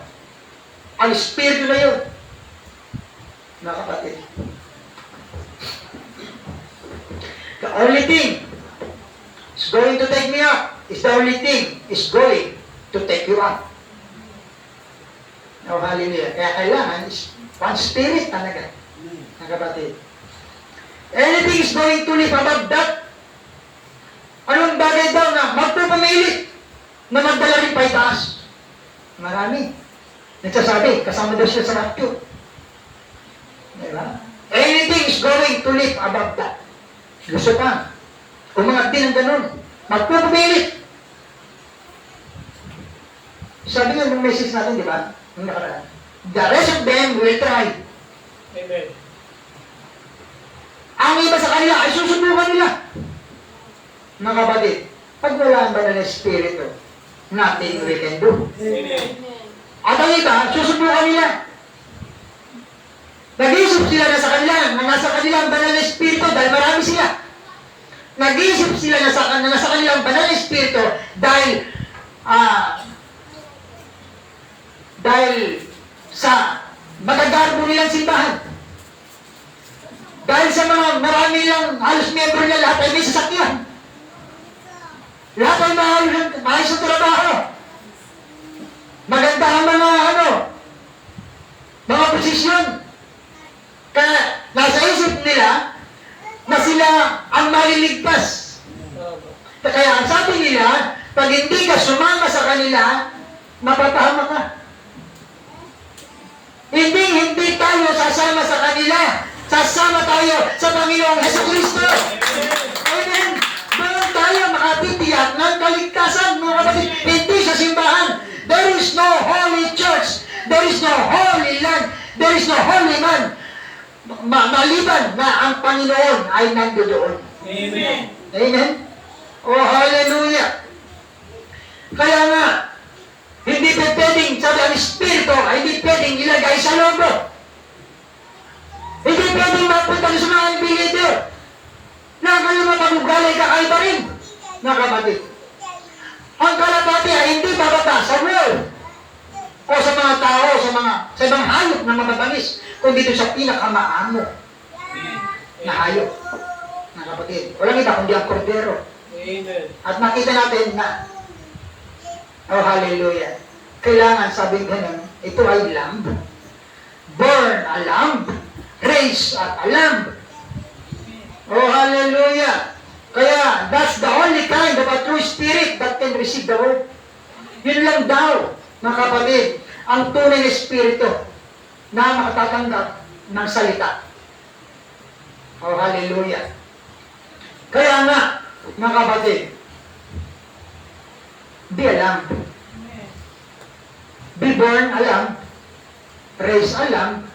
ang espiritu na yun, mga kapatid. The only thing is going to take me up is the only thing is going to take you up. Oh, hallelujah. Kaya kailangan is one spirit talaga, mga kapatid. Anything is going to live above that. Anong bagay daw na magpapamilit na magdala rin pa itaas? Marami. Nagsasabi, kasama daw siya sa rapture. Diba? Anything is going to live above that. Gusto ka. Umangat din ang ganun. Magpapamilit. Sabi nga ng message natin, di ba? Nung nakaraan. The rest of them will try. Amen. Ang iba sa kanila ay susubukan nila. Mga kapatid, pag wala ang banal na espiritu, nothing we can do. Amen. At ang iba, susubukan nila. Nag-iisip sila na sa kanila, na nasa kanila ang banal na espiritu dahil marami sila. Nag-iisip sila na nasa kanila ang banal na espiritu dahil sa magagarbo nilang simbahan. Dahil sa mga marami lang halos miyembro nila, lahat ay may sasakyan. Lahat ay maayos sa trabaho. Maganda ang mga posisyon. Kaya nasa isip nila na sila ang maliligtas. Kaya ang sabi nila, pag hindi ka sumama sa kanila, mapapahama ka. Hindi tayo sasama sa kanila. Sasama tayo sa Panginoong Jesucristo. Amen. Doon tayo makatitiyak ng kaligtasan, mga kapatid. Hindi sa simbahan. There is no holy church. There is no holy land. There is no holy man. Maliban na ang Panginoon ay nandoon. Amen. Amen. Oh, hallelujah. Kaya nga, hindi pwedeng, sabi ang Espiritu, ay hindi pwedeng ilagay sa lobo. Hindi pwedeng mapunta sa mga ibilito. Na kayo mapag-ugalay kakaiba rin, mga kapatid. Ang kalapati ay hindi bababa sa world o sa mga tao, sa ibang hayop na mababangis, kundi dito sa pinakamaamo na hayop, mga kapatid. Walang iba kundi ang kordero. Amen. At nakita natin na, oh hallelujah, kailangan sabing ganun, ito ay lamb. Born a lamb, raised at a lamb. Oh hallelujah. Kaya that's the only kind of a true spirit that can receive the word. Yun lang daw, mga kapatid, ang tunay na espiritu na makatatanggap ng salita. Oh hallelujah. Kaya nga, mga kapatid, be a lamb. Be born a lamb, raise a lamb,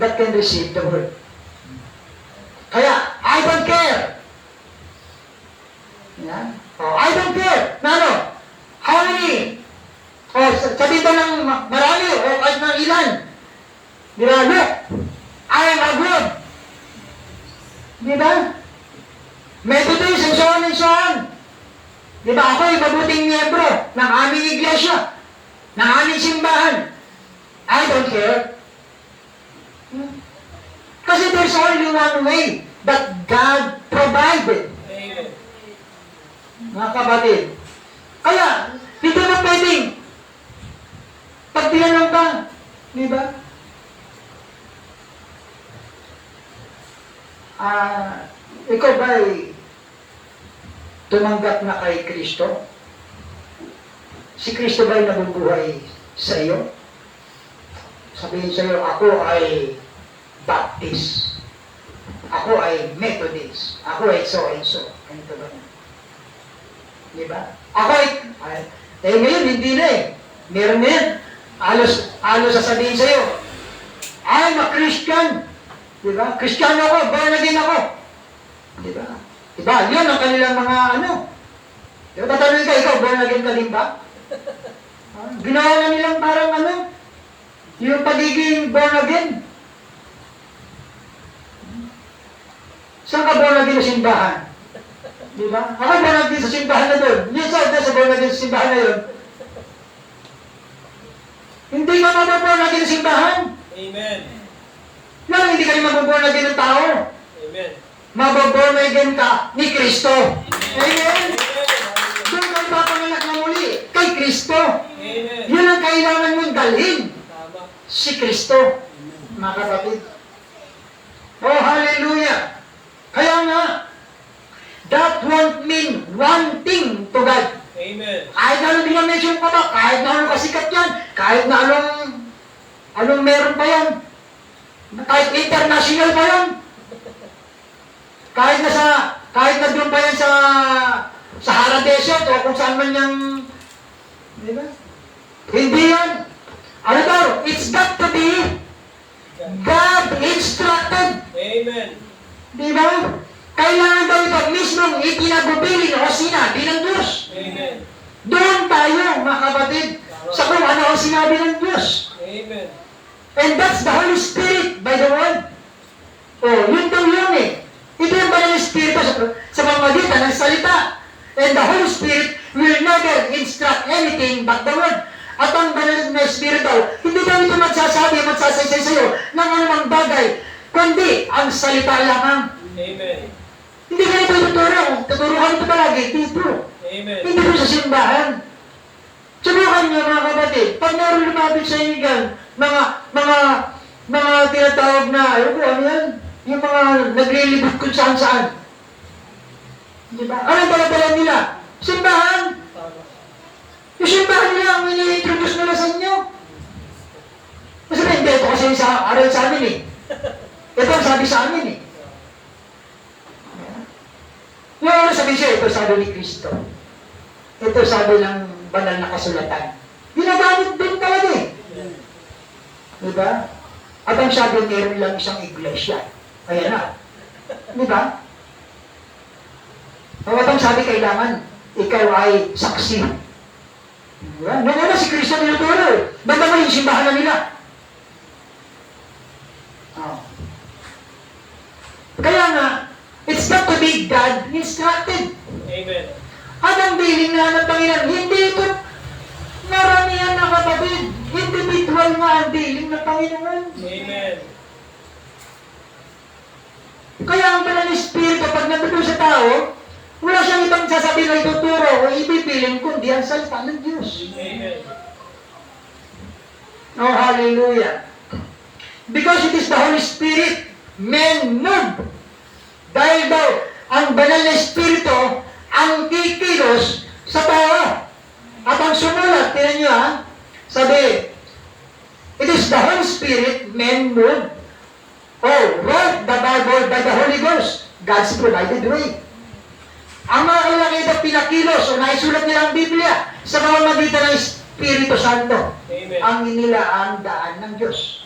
that can receive the word. Kaya, I don't care. Yan. Oh, I don't care. Na ano? How many? Oh, sabihin ba ng marami o kahit ng ilan? Di ba? Look, I am a good. Di ba? Methodist and so on and so on. Di ba? Ako ay mabuting miyembro ng aming iglesia, ng aming simbahan. I don't care. Kasi there's only one way that God provided. Amen. Mga kapatid. Kaya, hindi na pwedeng pagdilanan ka. Di ba? Ikaw ba'y tumanggap na kay Kristo? Si Kristo ba'y nabubuhay sa iyo? Sabihin sa iyo, ako ay Baptist. Ako ay Methodist. Ako ay so and so. Ganito ba? Di ba? Ako ay ngayon, hindi na eh. Meron na yan. Alos sasabihin sa iyo, I'm a Christian. Di ba? Kristiyano ako, born again ako. Di ba? Di ba? Yun ang kanilang mga ano. Di ba? Tatanungin ka, ikaw, born again ka din ba? Ginawa na nilang parang ano, yung pagiging born again. Saan ka born again sa simbahan? Di ba? Ako born again sa simbahan na doon. Hindi sa born again sa simbahan na yun. Hindi ka mababorn again sa simbahan. Amen. Lang, hindi ka rin mababorn again ng tao. Amen. Mababorn again ka ni Kristo. Amen. Amen. Doon ka ipapanganak na muli kay Kristo. Amen. Yun ang kailangan mong dalhin. Tama. Si Kristo. Mga kapatid. Oh, hallelujah. Kaya nga, that won't mean one thing to God. Amen. Kahit na anong denomination pa ba, kahit na anong kasikat yan, kahit na anong meron pa yan, kahit international pa yan, kahit na doon pa yan sa Sahara Desert o kung saan man yung, di ba? Hindi yan. Ano daw? It's got to be God instructed. Amen. Di ba? Kailangan daw ito mismong ipinagubilin o sinabi ng Diyos. Amen. Doon tayo, mga kapatid, sa kung ano ang sinabi ng Diyos. Amen. And that's the Holy Spirit, by the word. Oh, yun daw yun eh. Ito yung banal na Espiritu sa pamamagitan ng salita. And the Holy Spirit will never instruct anything but the word. At ang banal na Espiritu daw, hindi daw ito magsasaysay sa iyo ng anumang bagay, kundi ang salita lamang. Amen. Hindi ka ito tuturuan ito palagi, dito. Amen. Hindi ko sa simbahan. Subukan niyo mga kapatid, pag naroon lumapit sa inyo yan, mga tinatawag na, ayun ko, ano yan? Yung mga naglilibot kung saan-saan. Diba? Anong dala-dala nila? Simbahan. Tama. Yung simbahan nila ang ini-introduce nila sa inyo. Kasi hindi, ito kasi aral sa amin eh. Ito ang sabi sa amin eh. Yung ano sabi siya, ito sabi ni Kristo. Ito sabi ng banal na kasulatan. Ginagamit din talaga eh. Diba? At ang sabi, meron lang isang iglesia. Ayan na. Diba? At ang sabi, kailangan ikaw ay saksi. Diba? Nung una si Kristo tinuturo. Ba't naman yung simbahan na nila? Oh. Kaya nga, it's got to be God instructed. Amen. At ang biling nga ng Panginoon, hindi ito maramihan na kapatid. Individual nga ang biling ng Panginoon. Amen. Kaya ang banal na Espiritu, pag nandito sa tao, wala siyang ibang sasabihin na ituturo o ibibilin kundi ang salita ng Diyos. Amen. Oh, hallelujah. Because it is the Holy Spirit, men move. Dahil daw, ang banal na Espiritu, ang kikilos sa tao. At ang sumulat, tinan nyo ha, sabi, it is the Holy Spirit, men move, or wrote the Bible by the Holy Ghost, God's provided way. Ang mga kalakita pinakilos o naisulat nila ang Biblia sa pamamagitan ng Espiritu Santo. Amen. Ang nila ang daan ng Diyos.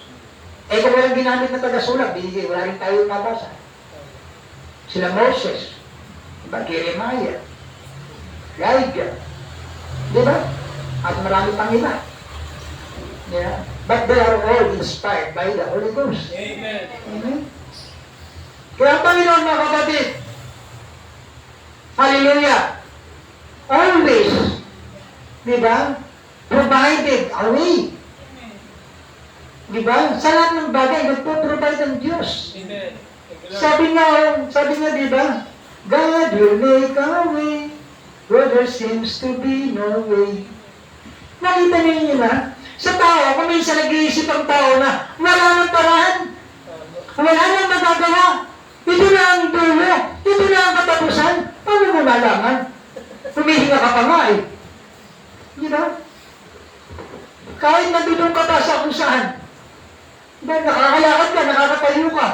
Eh kung walang ginamit na tagasulat, wala rin tayo mabasa. Sila Moses, diba? Jeremiah, Elijah, diba? At marami pang iba. Yeah. But they are all inspired by the Holy Ghost. Amen. Amen. Kaya Panginoon mga kapatid, hallelujah, always, diba? Provided a way. Diba? Sa lahat ng bagay, nagpo-provide ang Diyos. Amen. Sabi nga, diba? God will make a way where there seems to be no way. Nakita niyo na? Sa tao, kung minsan nag-iisip ang tao na wala nang paraan, wala nang magagawa, ito na ang dulo, ito na ang katapusan, paano mo malaman? Kahit nandun ka pa sa kung saan. Diba, nakakalakad ka, nakakatayo ka.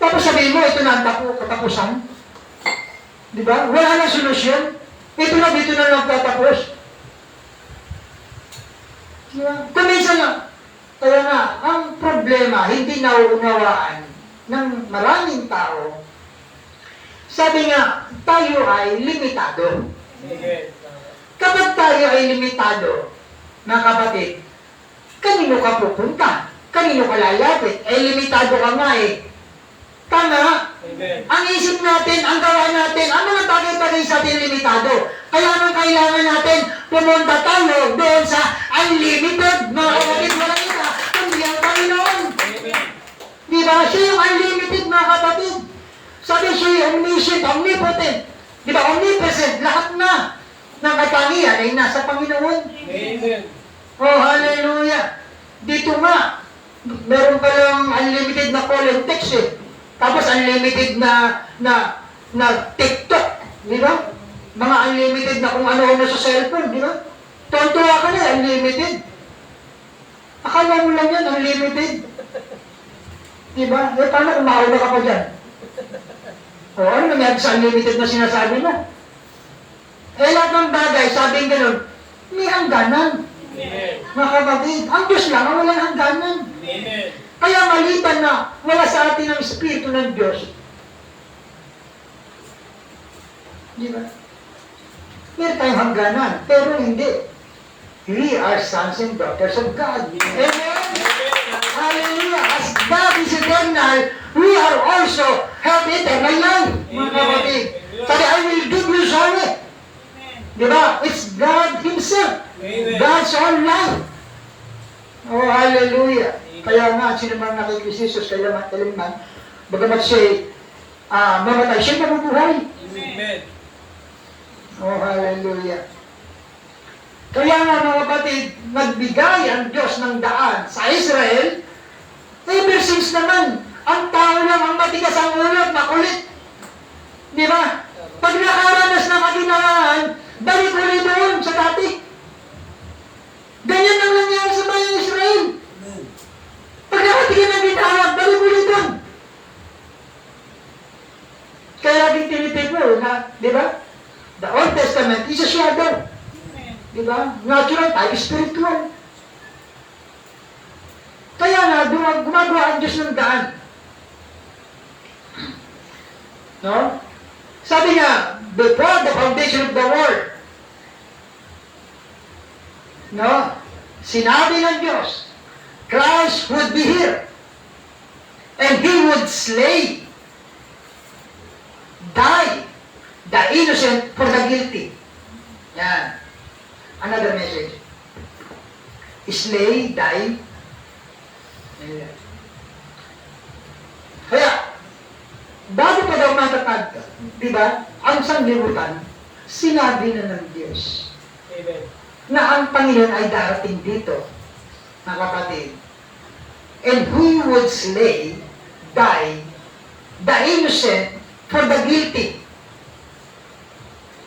Tapos sabihin mo, ito na ang katapusan. Diba? Wala nang solusyon. Ito na, dito na lang tatapos. Diba? Kuminsan lang. Kaya nga, ang problema, hindi nauunawaan ng maraming tao. Sabi nga, tayo ay limitado. Amen. Kapag tayo ay limitado, mga kapatid, kanino ka pupunta? Kanino ka lalapit? Eh, limitado ka nga eh. Tama? Amen. Ang isip natin, ang gawa natin, ang mga bagay-bagay sa atin limitado. Kaya anong kailangan natin? Pumunta tayo doon sa unlimited. Mga kapatid, walang iba, kundi ang Panginoon. Amen. Di ba? Siya yung unlimited, mga kapatid. Sabi siya yung omniscient, omnipotent. Di ba? Omnipresent, lahat na ng katangian ay nasa Panginoon. Amen. Oh, hallelujah. Dito nga, meron palang unlimited na call and text eh. Tapos unlimited na TikTok, di ba? Mga unlimited na kung ano-ano sa cellphone, di ba? Tontuwa ka na, unlimited. Akala mo lang yan, unlimited. Di ba? Eh, paano kung mauna ka pa dyan? O, ano nangyari sa unlimited na sinasabi mo? Eh, lahat ng bagay, sabing ganun, may hangganan. Amen. Mga kapatid, ang Diyos lang ang walang hangganan. Amen. Kaya maliban na wala sa atin ang Espiritu ng Diyos. Di ba? Meron tayong hangganan, pero hindi. We are sons and daughters of God. Amen? Hallelujah! As God is eternal, we are also have eternal life. Mga kapatid. Sabi, I will give you sorry. Di ba? It's God Himself. Amen. God's own life. Oh, hallelujah. Kaya nga, sino man nakikisisos, kailanman, bagamat siya mamatay, siya mabubuhay. Amen. Oh, hallelujah. Kaya nga, mga kapatid, nagbigay ang Diyos ng daan sa Israel. Ever since naman, ang tao lang ang matigas ang ulo, makulit. Di ba? Pag nakaranas ng kaginawaan, balik ulit doon sa dati. Ganyan ang nangyari sa bayang Israel. Pag nakatigil ng ginawa, balik ulit doon. Kaya laging tinitipol na, di ba? The Old Testament is a shadow. Di ba? Natural tayo, spiritual. Kaya nga, gumagawa ang Diyos ng daan. No? Sabi nga, before the foundation of the world, no? Sinabi ng Diyos, Christ would be here. And He would slay, die, the innocent for the guilty. Yan. Another message. Slay, die. Ayan. Kaya, bago pa daw matatag, di ba, ang sanglibutan, sinabi na ng Diyos Amen. na ang Panginoon ay darating dito, mga kapatid. And He would slay, die, the innocent for the guilty.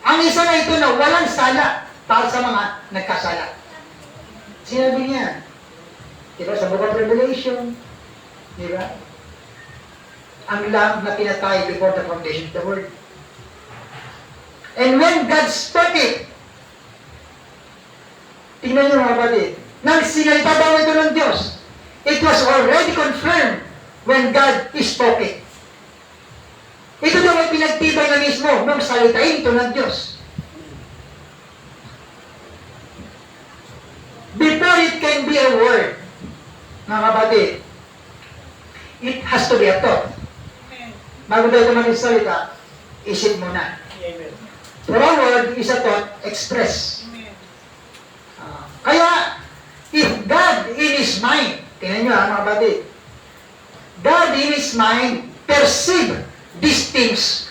Ang isa na ito na walang sala para sa mga nagkasala. Sinabi niya, diba, sa Book of Revelation, diba, ang lamb na pinatay before the foundation of the world. And when God spoke it, tingnan niyo mga kapatid, nang sinalita daw ito ng Diyos, it was already confirmed when God spoke it. Ito daw ay pinagtibay na mismo nung salitain ito ng Diyos. Before it can be a word, mga kapatid, it has to be a thought. Bago daw ito maging salita, isip mo na. Amen. For a word is a thought express. Kaya, if God in His mind, tingnan nyo mga kapatid, God in His mind perceive these things.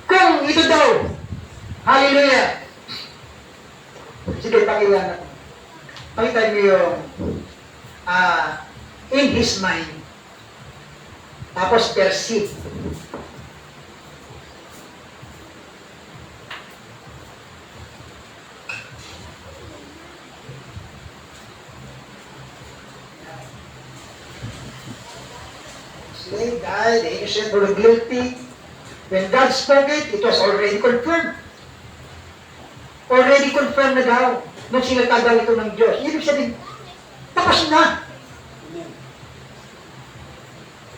Kung ito daw, hallelujah. Sige, pakilala. Pakita niyo yung in His mind. Tapos perceive. slave died, the innocent were guilty. When God spoke it was already confirmed. Already confirmed na daw nung sinata daw ito ng Diyos. Ibig sabihin, tapos na.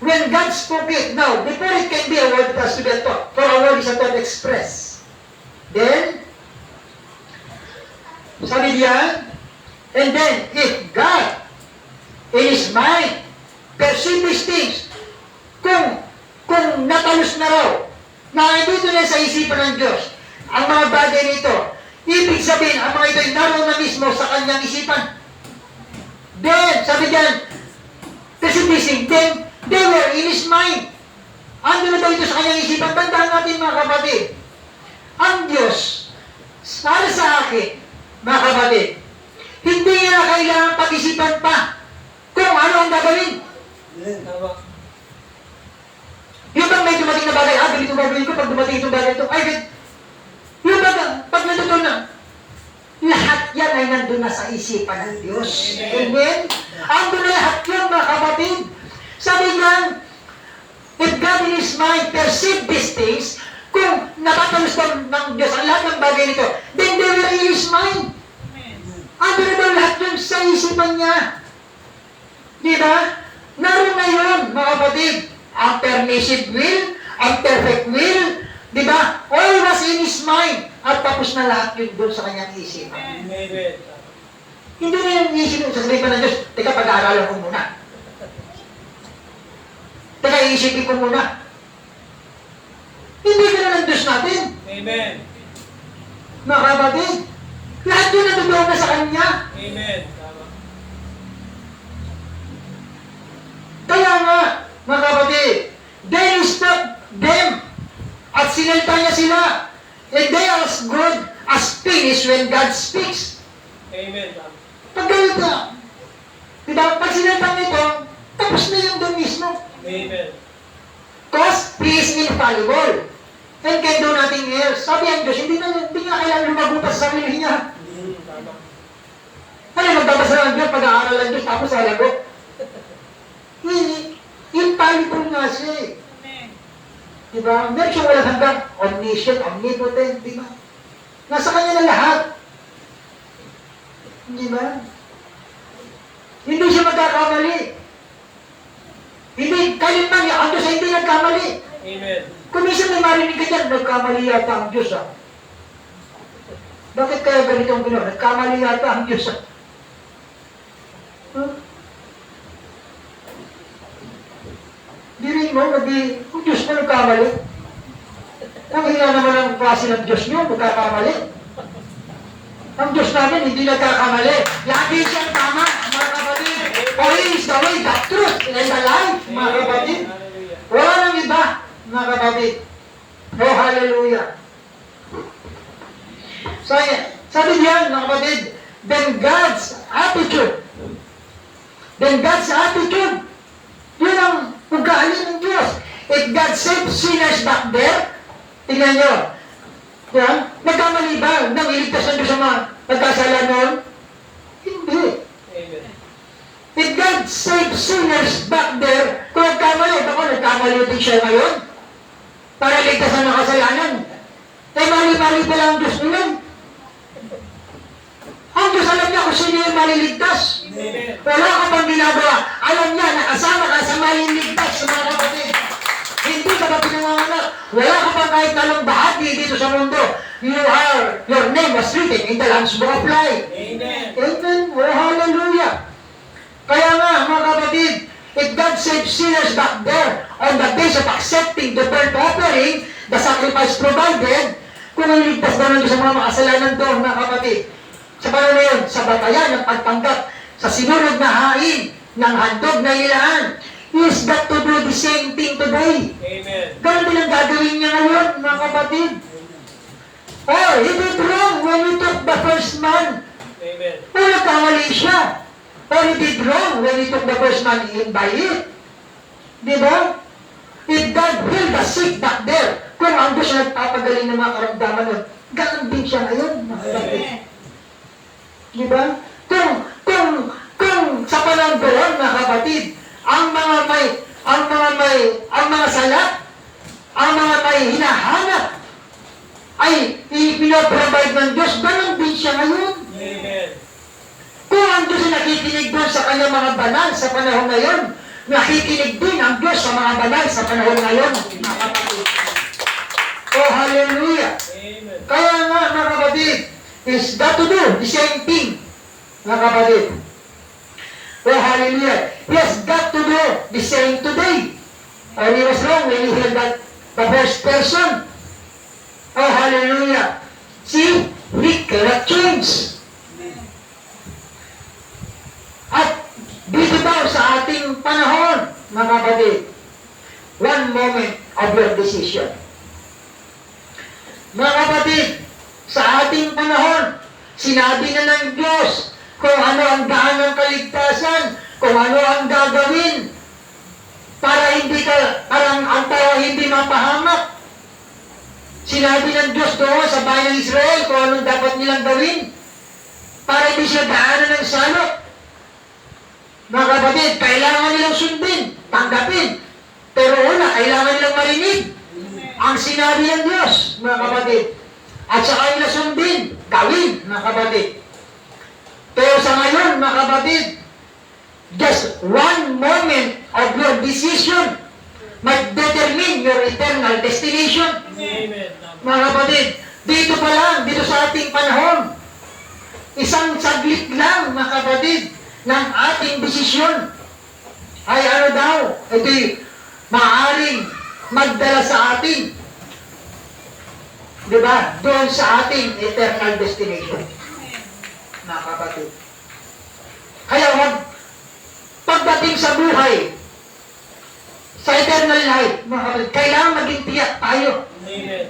When God spoke it, now, before it can be a word, it has to be a thought. For a word is a thought express. Then, sabi diyan, and then, if God, in His mind, perceive these things, kung natalos na raw, na dito na sa isipan ng Diyos, ang mga bagay nito, ibig sabihin, ang mga ito ay naroon na mismo sa kanyang isipan. Then, sabi diyan, perceive these things, then, they were in His mind. Ando na daw ito sa kanyang isipan. Tandaan natin mga kapatid, ang Diyos, para sa akin, mga kapatid, hindi niya na kailangan pag-isipan pa kung ano ang gagawin. Tama. Yung bang may dumating na bagay, ganito gagawin ko pag dumating itong bagay ito, yung bang, pag nandun na, lahat yan ay nandun na sa isipan ng Diyos. Amen? Andun na lahat yan, mga kapatid. Sabi niyan, if God in His mind perceive these things, kung nakatalos ng Diyos ang lahat ng bagay nito, then they were in His mind. Andun na daw lahat yun sa isipan niya. Di ba? Naroon na yun, mga kapatid. Ang permissive will, ang perfect will, di ba? All was in His mind. At tapos na lahat yun doon sa kanyang isipan. Amen. Hindi na yung isipin, sasabihin pa ng Diyos, teka, pag-aaralan ko muna. Teka, iisipin ko muna. Hindi ka na ng Diyos natin. Amen. Mga kapatid, lahat yun natutuwa na sa Kanya. Amen. Tama. Kaya nga, mga kapatid, they stopped them at sinalta niya sila. And they are as good as finished when God speaks. Amen. Tama. Pag ganito na, diba, pag sinalta nito, tapos na yung doon mismo. Amen. Because He is infallible and can do nothing else. Sabi ang Diyos, hindi nga kailangan lumago pa sa sarili niya. Tama. Ano, magbabasa ng Diyos, pag-aaral ng Diyos, tapos halago. Infallible nga siya eh. Diba? Meron siyang walang hanggang omniscient, omnipotent, diba? Nasa kanya na lahat. Diba? Hindi siya magkakamali. Hindi, kailanman niya, ang Diyos ay hindi nagkamali. Amen. Kung minsan may marinig ka dyan, nagkamali yata ang Diyos ah. Bakit kaya ganito ang ginawa? Nagkamali yata ang Diyos ah. Huh? Dirin mo, ang Diyos mo nagkamali. Ang hina naman ang klase ng Diyos nyo, magkakamali. Ang Diyos namin, hindi nagkakamali. Lagi siyang tama, mga kapatid. For He is the way, the truth, and the life, mga kapatid. Hallelujah. Wala nang iba, mga kapatid. Oh, hallelujah. Sabi diyan, mga kapatid, then God's attitude, yun ang ugali ng Diyos. If God saved sinners back there, tingnan nyo, yan, nagkamali ba nang iligtas ng Diyos sa mga nagkasala noon? Hindi. Amen. If God saved sinners back there, kung nagkamali din siya ngayon, para ligtasan ng kasalanan. Eh, mali-mali pala ang Diyos ngayon. Ang Diyos alam niya kung sino yung maliligtas. Amen. Wala ka pang ginagawa. Alam niya, nakasama ka sa maliligtas, mga kapatid. Hindi ka ba pinanganganak? Wala ka pang kahit anong bahagi dito sa mundo. Your name was written in the Lamb's Book of Life. Amen. Amen. Oh, hallelujah. Kaya nga, mga kapatid, if God saved sinners back there on the days of accepting the burnt offering, the sacrifice provided, kung iligtas na nandun sa mga makasalanan doon, mga kapatid, sa panahon na yun, sa batayan ng pagpanggap, sa sinunod na hain, ng handog na ilaan, He's got to do the same thing today. Amen. Ganun din ang gagawin niya ngayon, mga kapatid. Oh, He did wrong when He took the first man. Amen. Kung nagkamali siya, or He did wrong when He took the first man in by it. Diba? If God healed the sick back there, kung ang Diyos na nagpapagaling ng mga karamdaman nun, ganun din siya ngayon, mga kapatid. Diba? Kung sa panahon doon, mga kapatid, ang mga may nakikinig doon sa kanyang mga banal sa panahon ngayon. Nakikinig din ang Diyos sa mga banal sa panahon ngayon. Mga kapatid. Oh, hallelujah. Amen. Kaya nga, mga kapatid, is got to do the same thing. Mga kapatid. Oh, hallelujah. He has got to do the same today. Or he was wrong when he heard that the first person. Oh, hallelujah. See, he cannot change. At dito daw sa ating panahon, mga kapatid, one moment of your decision. Mga kapatid, sa ating panahon, sinabi na ng Diyos kung ano ang daan ng kaligtasan, kung ano ang gagawin, para hindi ka, parang ang tao hindi mapahamak. Sinabi ng Diyos doon sa bayan ng Israel kung anong dapat nilang gawin, para hindi siya daanan ng salot. Mga kapatid, kailangan nilang sundin, tanggapin. Pero una, kailangan nilang marinig ang sinabi ng Diyos, mga kapatid. At saka nila sundin, gawin, mga kapatid. Pero sa ngayon, mga kapatid, just one moment of your decision might determine your eternal destination. Amen. Mga kapatid, dito pa lang, dito sa ating panahon, isang saglit lang, mga kapatid, ng ating desisyon ay ano daw, ito'y maaaring magdala sa atin, di ba, doon sa ating eternal destination. Mga kapatid. Kaya pagdating sa buhay, sa eternal life, mga kapatid, kailangan maging tiyak tayo. Amen.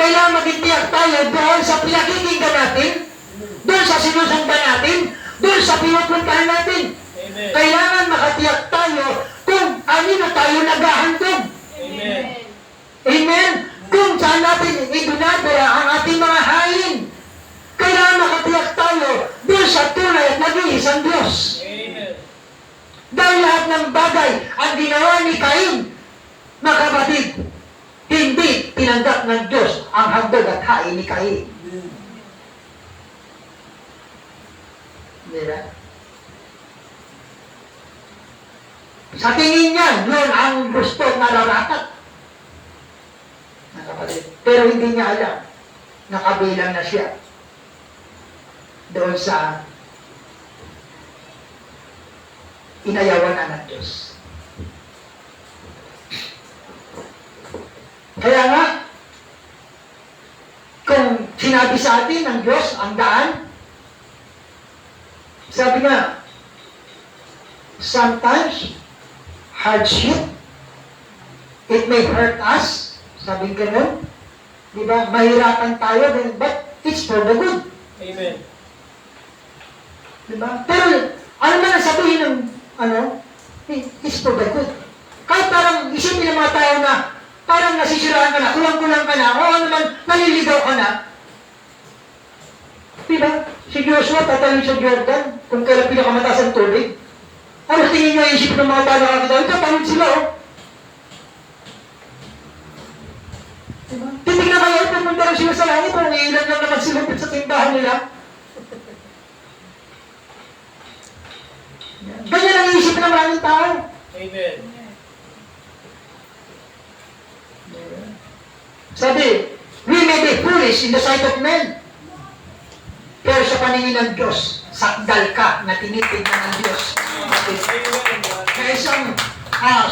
Kailangan maging tiyak tayo doon sa pinakikinggan natin, doon sa sinusundan natin, doon sa pinupuntahan natin. Amen. Kailangan makatiyak tayo kung anino tayo naghahandog. Amen. Amen? Kung saan natin idunadala ang ating mga hain. Kailangan makatiyak tayo doon sa tunay at nag-iisang Diyos. Amen. Dahil lahat ng bagay ang ginawa ni Cain, mga kapatid, hindi tinanggap ng Diyos ang handog at hain ni Cain. Diba? Sa tingin niya, yun ang gusto nararapat. Mga kapatid. Pero hindi niya alam, nakabilang na siya doon sa inayawan ng Diyos. Kaya nga, kung sinabi sa atin ng Diyos ang daan, sabi nga, sometimes, hardship, it may hurt us, sabi ganun, di ba, mahirapan tayo, but it's for the good. Amen. Di ba? Pero, ano man ang sabihin ng, it's for the good. Kahit parang isipin ng mga tao na, parang nasisiraan ka na, kulang-kulang ka na, o ano man, naliligaw ka na. Di ba? Si Joshua, tatalin sa Jordan, kung kailan pinakamataas ang tubig. Ano tingin nyo isip ng mga tao nakakita? Tatalin sila, oh. Diba? Titignan kayo, pumunta rin sila sa langit, kung ilan lang naman silupit sa tindahan nila. Ganyan ang isip ng maraming tao. Amen. Sabi, we may be foolish in the sight of men. Pero sa paningin ng Diyos, sakdal ka na tinitignan ng Diyos. Kaya isang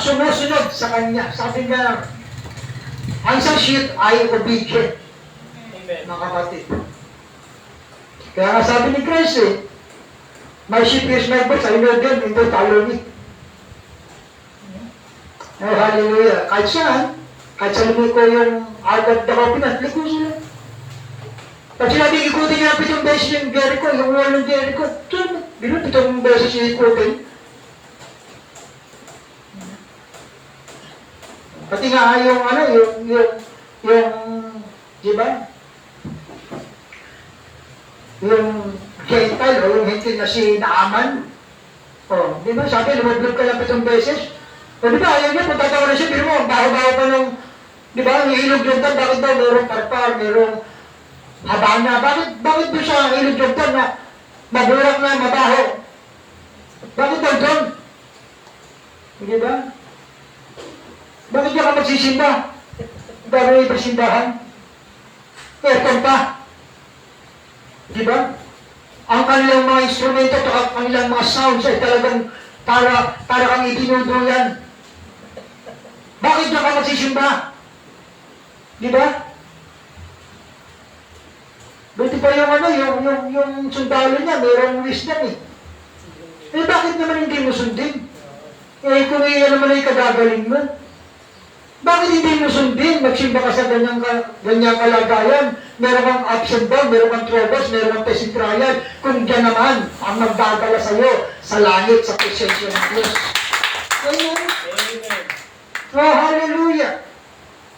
sumusunod sa Kanya. Sabi nga, ang isang sheep ay obedient. Amen. Mga kapatid. Kaya nga sabi ni Christ my sheep is my voice, I know them, and they follow me. Oh, hallelujah. Kahit saan, kahit sa lumiko yung agad na kapinas, liko sila. Pag sinabi ikutin niya 7 beses yung Jericho, yung wall ng Jericho, ganun 7 beses yung ikutin. Pati nga yung di ba? Yung Gentile o yung hintil na si Naaman. O, di ba? Sabi, lumablob ka lang 7 beses. O, di ba? Ayaw niya, pagtatawa na siya, pero mo, baho-baho pa nung, di ba? Ang ilog Jordan, bakit daw mayroong parpar, mayroong habana? Bakit doon sa ilog Jordan na maburak na, mabaho? Bakit daw doon? Hindi ba? Bakit ka magsisimba? Bago yung pasimbahan? Aircon pa. Di ba? Ang kanilang mga instrumento at ang kanilang mga sounds ay talagang para kang idinuduyan. Bakit ka magsisimba? Di ba? Buti pa yung yung sundalo niya, mayroong wisdom eh. Eh bakit naman hindi mo sundin? Eh kung iyan naman ay kagagaling mo. Bakit hindi mo sundin? Magsimba ka sa ganyang kalagayan. Meron kang ups and down, meron kang troubles, meron kang test and trial. Kung diyan naman ang magdadala sa iyo sa langit, sa presensya ng Diyos. Amen. Amen. Oh, hallelujah.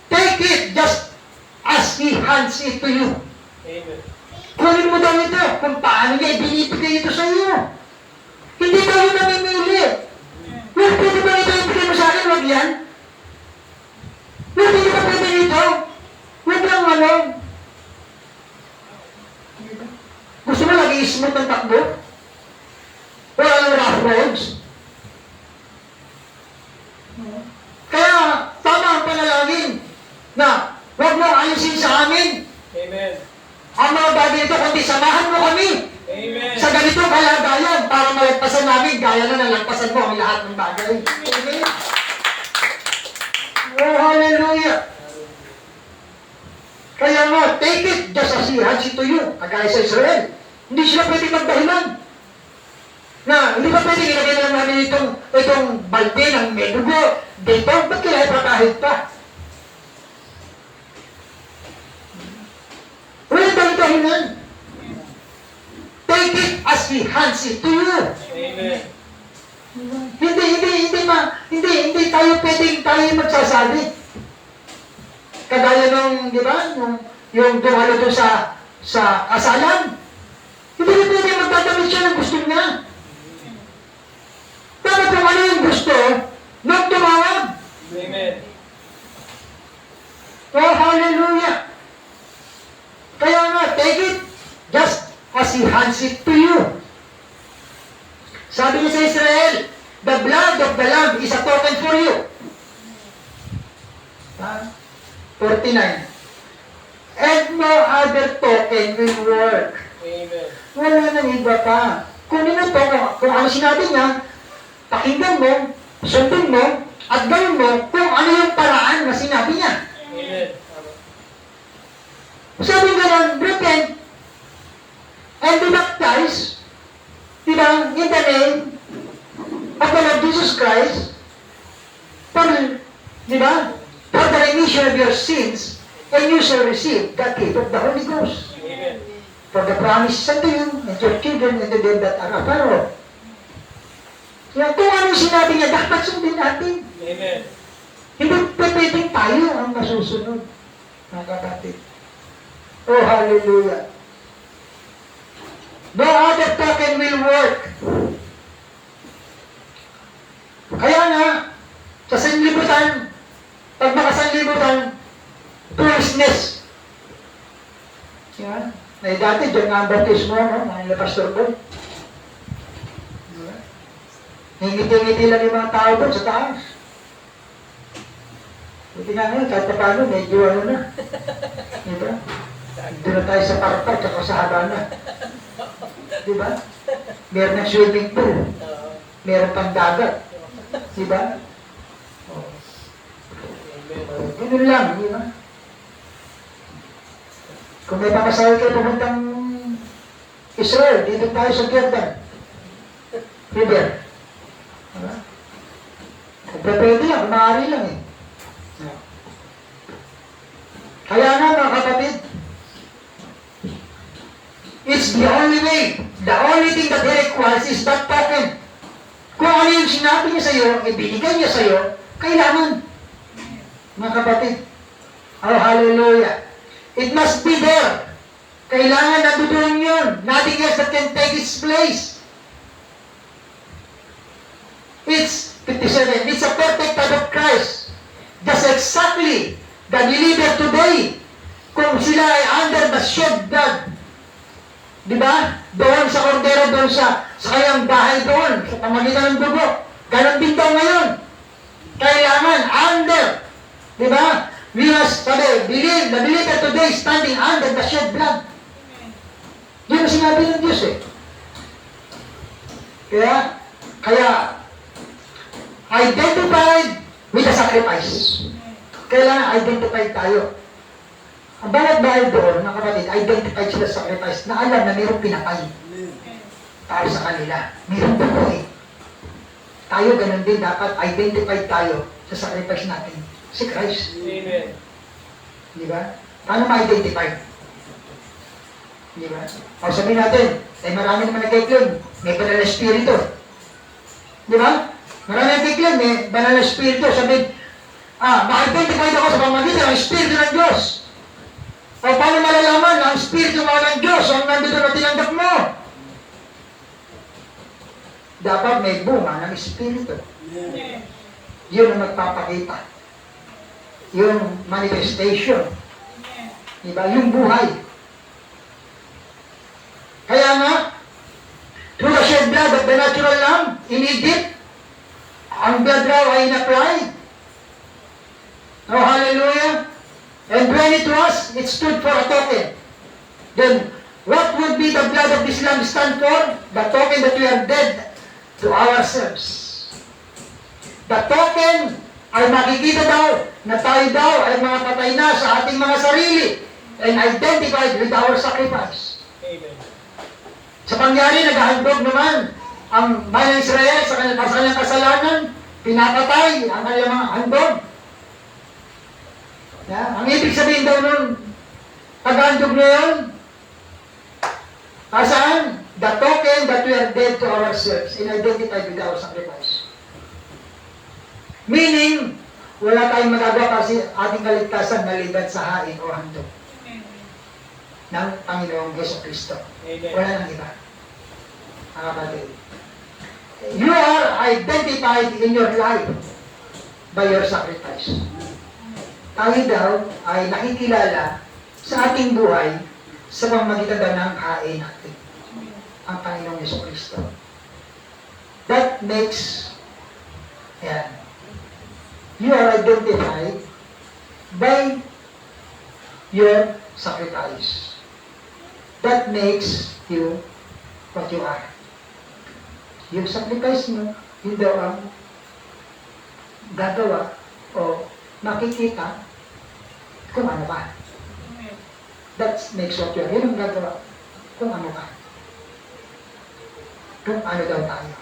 Take it just as He hands it to you. Amen. Kunin mo daw ito kung paano niya ibinibigay ito sa iyo. Hindi tayo namimili. Well, pwede ba ito ibigay mo sa akin? Huwag yan. Well, hindi ba pwede ito? Huwag lang ano. Gusto mo lagi smooth ang takbo? Wala ang rough roads? Kaya, tama ang panalangin na huwag mo ayusin sa amin Amen. ang mga bagay ito, kundi samahan mo kami Amen. sa ganitong kalagayan para malagpasan namin gaya na nalagpasan mo ang lahat ng bagay. Amen. Oh, hallelujah. Kaya nga, take it just as He hands it to you. Kagaya sa Israel. Hindi sila pwede magdahilan. Na, hindi ba pwede ilagay na lang namin itong balde ng medugo dito? Ba't kaya ipapahid pa? Walang dahilan. Take it as He hands it to you. Amen. Hindi tayo pwedeng tayo magsasabi. Kagaya nung, di ba, yung dumalo doon sa kasalan. Hindi na pwede magdadamit siya ng gusto niya. Dapat kung ano yung gusto, nang tumawag. Amen. Oh, hallelujah. Kaya nga, take it just as He hands it to you. Sabi niya sa Israel, the blood of the Lamb is a token for you. 49. And no other token will work. Amen. Wala nang iba pa. Kunin mo to, kung ano sinabi niya, pakinggan mo, sundin mo, at gawin mo kung ano yung paraan na sinabi niya. Amen. Sabi nga lang, repent and be baptized, diba, in the name of the Lord Jesus Christ, for, diba, for the remission of your sins, and you shall receive the gift of the Holy Ghost. Amen. For the promise unto you, and your children, and to them that are afar off. Kaya kung anong sinabi niya, dapat sundin natin. Amen. Hindi pwedeng tayo ang masusunod, mga kapatid. Oh, hallelujah. No other token will work. Kaya nga, sa sanlibutan, pag makasanlibutan, foolishness. Yan. Na dati, dyan nga ang baptismo, no? Mga pastor ko. Ngiti-ngiti lang yung mga tao doon sa taas. Buti nga ngayon, kahit pa paano, medyo ano na. Diba? Doon na tayo sa parka, tsaka sa Habana. Diba? Meron ng swimming pool. Meron pang dagat. Diba? Ganun lang, diba? Kung may pamasahe kayo papuntang Israel, dito tayo sa Jordan. River. Diba? Kung pwede lang, maaari lang eh. Kaya nga mga kapatid, it's the only way, the only thing that He requires is that token. Kung ano yung sinabi niya sa iyo, ibinigay niya sa iyo, kailangan. Mga kapatid, oh hallelujah. It must be there. Kailangan nandoon yun. Nothing else that can take its place. It's 57. It's a perfect type of Christ. Just exactly the believer today, kung sila ay under the shed blood, di ba? Doon sa kordero, doon sa sa kanyang bahay doon, sa pamagitan ng dugo. Ganon din daw ngayon. Kailangan under. Di ba? We must, sabi, believe, the believer today standing under the shed blood. Yun ang sinabi ng Diyos eh. Kaya, identified with the sacrifice. Kailangan identified tayo. Ang bawat bahay doon, mga kapatid, identified sila sa sacrifice na alam na mayroong pinatay para sa kanila. Mayroong buhay. Tayo ganun din, dapat identified tayo sa sacrifice natin. Si Christ. Amen. Di ba? Paano ma-identify? Di ba? O sabihin natin, marami naman nag-claim, may banal na espiritu. Di ba? Marami nag-claim, may banal na espiritu. Sabihin, ma-identify ako sa pamagitan ng espiritu ng Diyos. O paano malalaman na ang espiritu ng Diyos ang nandito na tinanggap mo? Dapat may bunga ng espiritu. Yun ang magpapakita. Yung manifestation. Diba? Yung buhay. Kaya nga, through the shed blood of the natural lamb in Egypt, ang blood raw ay in-apply. Oh, hallelujah! And when it was, it stood for a token. Then, what would be the blood of this lamb stand for? The token that we are dead to ourselves. The token ay makikita daw na tayo daw ay mga patay na sa ating mga sarili and identified with our sacrifice. Amen. Sa pangyari, naghahandog naman ang bayan ng Israel sa kanyang kasalanan, pinapatay ang kanyang mga handog. Ang ibig sabihin daw nun, paghandog na yun, saan? The token that we are dead to ourselves and identified with our sacrifice. Meaning, wala tayong magagawa kasi ating kaligtasan maliban sa hain o handog ng Panginoong Yeso Kristo. Wala nang iba. Mga kapatid. You are identified in your life by your sacrifice. Tayo daw ay nakikilala sa ating buhay sa pamamagitan daw ng hain natin. Ang Panginoong Yeso Kristo. That makes, you are identified by your sacrifice. That makes you what you are. Yung sacrifice mo, yun daw ang gagawa o makikita kung ano ka. That makes what you are. Yun ang gagawa kung ano ka. Kung ano daw tayo.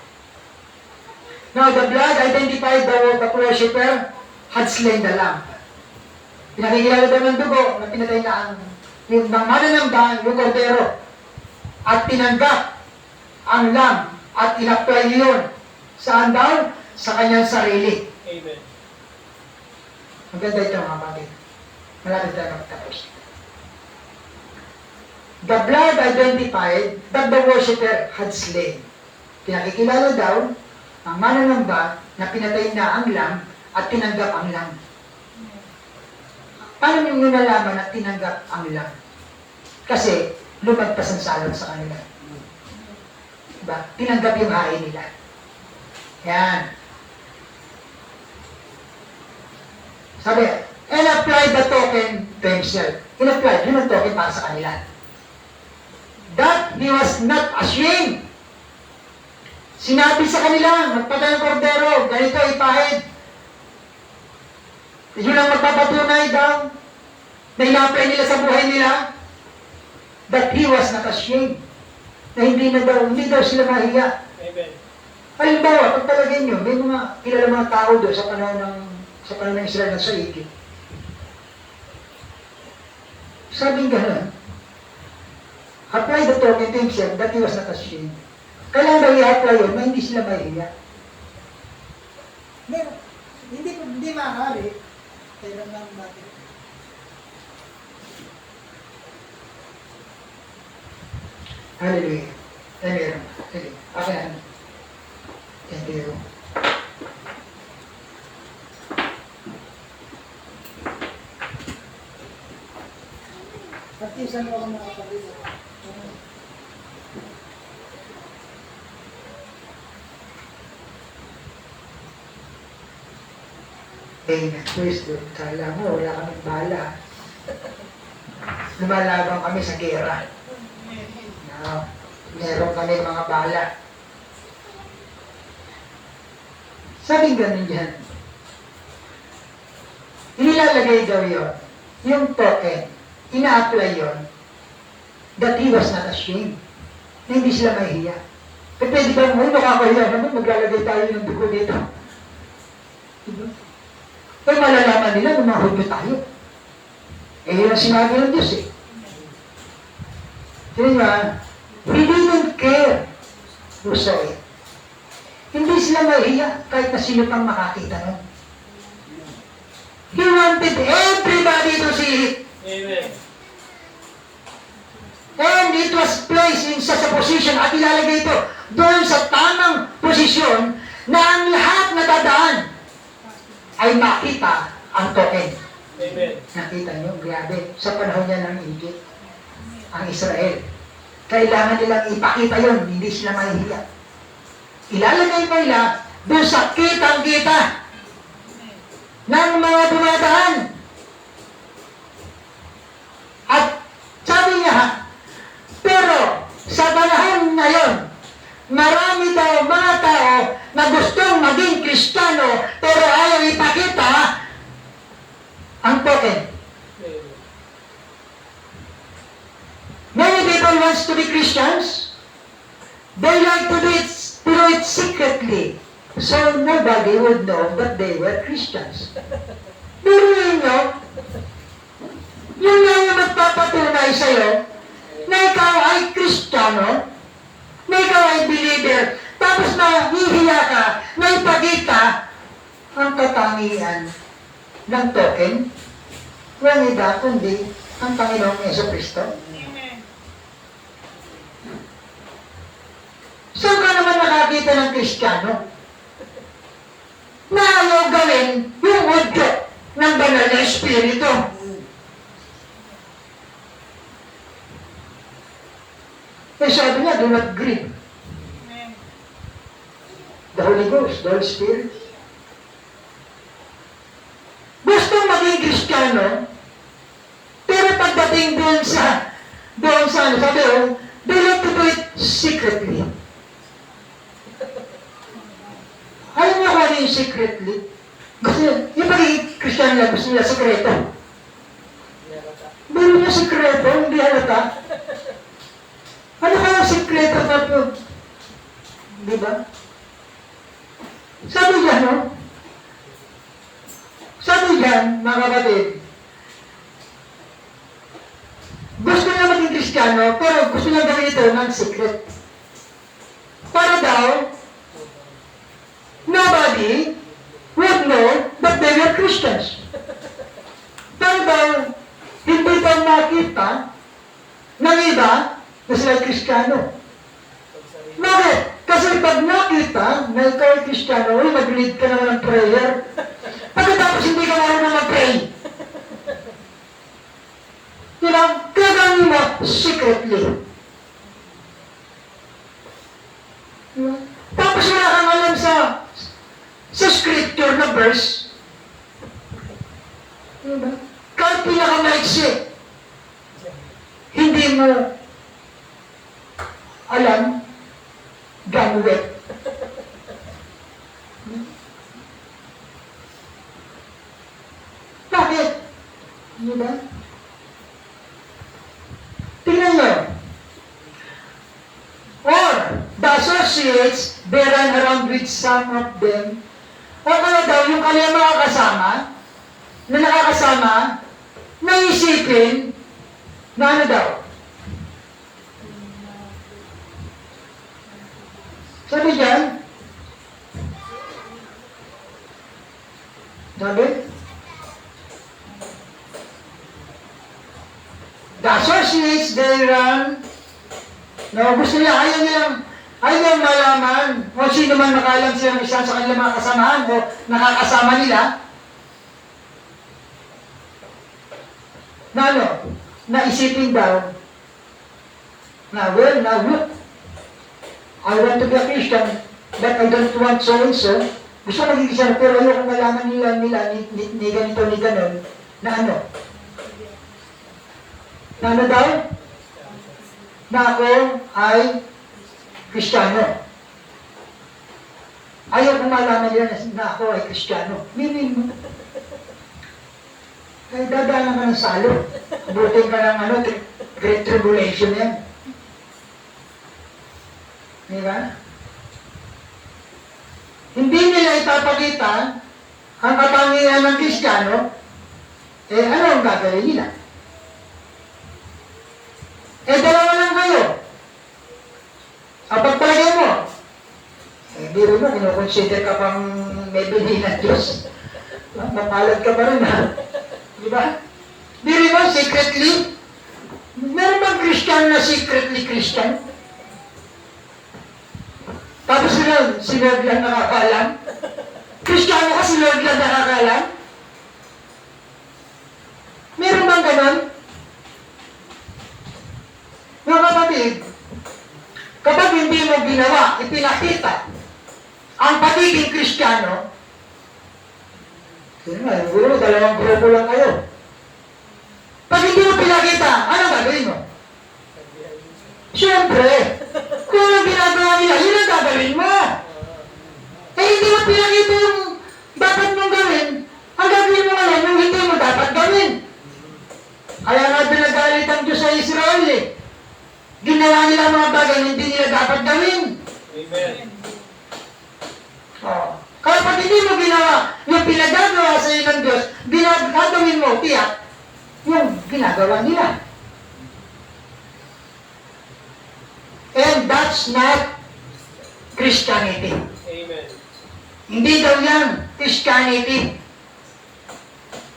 Now, the blood identified the worshipper had slain the lamb. Pinakikilala daw ng dugo na pinatay na ang yung mananamba, yung kordero, at tinanggap ang lamb at in-apply yun. Saan daw? Sa kanyang sarili. Amen. Maganda ito mga kapatid. Malapit tayo magtapos. The blood identified that the worshipper had slain. Pinakikilala daw ang mananamba na pinatay na ang lamb at tinanggap ang lamb. Paano nyo nalaman na tinanggap ang lamb? Kasi lumagpas ang salot sa kanila. Diba? Tinanggap yung hain nila. Yan. Sabi, and apply the token to himself. In-apply, yun ang token para sa kanila. That he was not ashamed. Sinabi sa kanila, magpatay ng kordero, ganito ipahid. Yun ang magpapatunay daw na in-apply nila sa buhay nila that he was not ashamed. Na hindi daw sila mahiya. Amen. Halimbawa, pagpalagay nyo, may mga kilala mga tao doon sa panahon ng Israel na sa Egypt. Sabing gano'n, apply the token to himself that he was not ashamed. Kailangan daw i-apply yun na hindi sila mahiya. Hindi maaari. Kailan lang natin. Hallelujah. Meron. Sige. Okay na. Thank you. Partisan mo ako nakapagod. Praise Lord. Kala mo, wala kaming bala. Lumalaban kami sa gera. Now, meron kami mga bala. Sabing ganun dyan. Inilalagay daw yun. Yung token, ina-apply yun that he was not ashamed. Na hindi sila mahihiya. Pero pwede ba mo, nakakahiya naman, maglalagay tayo ng dugo dito. Diba? Pero malalaman nila na mahulyo tayo. Eh, yun ang sinabi ng Diyos eh. Sige nga, he didn't care who saw it. Hindi sila mahihiya kahit na sino pang makakita nun. He wanted everybody to see it. Amen. And it was placed in such a position at ilalagay ito doon sa tamang posisyon na ang lahat na dadaan ay makita ang token. Amen. Nakita nyo, grabe, sa panahon niya ng Egypt, ang Israel. Kailangan nilang ipakita yon, hindi sila mahihiya. Ilalagay pa nila doon sa kitang-kita ng mga dumadaan. At sabi niya, pero sa panahon ngayon, marami daw mga tao na gustong maging Kristiyano pero ayaw ipakita ang token. Amen. Many people wants to be Christians. They like to do it secretly. So nobody would know that they were Christians. Biruin nyo, yun lang yung magpapatunay sa'yo na ikaw ay Kristiyano, na ikaw ay believer, tapos nahihiya ka na ipagita ang katangian ng token, walang iba kundi ang Panginoong Jesucristo. Saan ka naman nakakita ng Kristiyano na ayaw gawin yung udyo ng banal na Espiritu? Eh sabi niya, do not grieve the Holy Ghost, the Holy Spirit. Gusto maging Kristiyano, pero pagdating doon sa ano, sabi they like to do it secretly. Ayaw niya kung ano yung secretly. Gusto niya, yung pagiging Kristiyano niya, gusto niya sekreto. Meron niya sekreto, hindi halata. Ano kaya sekreto na po? Di ba? Sabi niya, no? Sabi niya, mga kapatid, gusto niya maging Kristiyano, pero gusto niya gawin ito ng secret. Para daw, nobody would know that they were Christians. Para daw, hindi pa makita ng iba na sila Kristiyano. Bakit? Kasi pag nakita na ikaw ay Kristiyano, mag-lead ka naman ng prayer. Pagkatapos hindi ka marunong mag-pray. Diba? Gagawin mo secretly. Diba? Tapos wala kang alam sa scripture na verse. Diba? Kahit pinakamaiksi, hindi mo alam, gamit. Bakit? Diba? Tingnan nyo. Or, the associates, they ran around with some of them. O kaya daw, yung kanyang mga kasama, na nakakasama, naisipin, na ano daw? Sabi dyan, sabi, the associates, they run, no, gusto nila, ayaw nilang malaman kung sino man nakaalam silang isa sa kanilang mga kasamahan o nakakasama nila, na ano, naisipin daw, na well, now look, I want to be a Christian, but I don't want so-and-so, Gusto maging Kristiyano, pero ayoko malaman nila ni ganito, ni ganon, na ano? Na ano daw? Na ako ay Kristiyano. Ayaw kong malaman nila na ako ay Kristiyano. Meaning mo. Kaya dadaan ka ng salo. Abutin ka ng ano, Great Tribulation yan. Di ba? Hindi nila ipapakita ang katangian ng Kristiyano, eh ano ang gagawin nila? Eh dalawa lang kayo. Ang pagpalagay mo, eh biro mo, kinukonsider ka pang may bili ng Diyos. Mapalad ka pa rin ha. Di ba? Biro mo, secretly, meron bang Christian na secretly Christian? Tapos si Lord lang nakakalam? Kristiyano ka, si Lord lang nakakalam? Meron bang ganon? Mga kapatid, kapag hindi mo ginawa, ipinakita ang pagiging Kristiyano, siguro dalawang grupo lang kayo. Pag hindi mo pinakita, ano gagawin mo? Siyempre, kung ano ginagawa nila, yun ang gagawin mo. Eh, hindi mo pinakita yung dapat mong gawin. Ang gagawin mo ngayon, yung hindi mo dapat gawin. Kaya nga pinagalit ang Diyos sa Israel eh. Ginawa nila mga bagay na hindi nila dapat gawin. Amen. Oh. Kaya pag hindi mo ginawa yung pinagagawa sa iyo ng Diyos, gagawin mo, tiyak, yung ginagawa nila. And that's not Christianity. Amen. Hindi daw yan Christianity.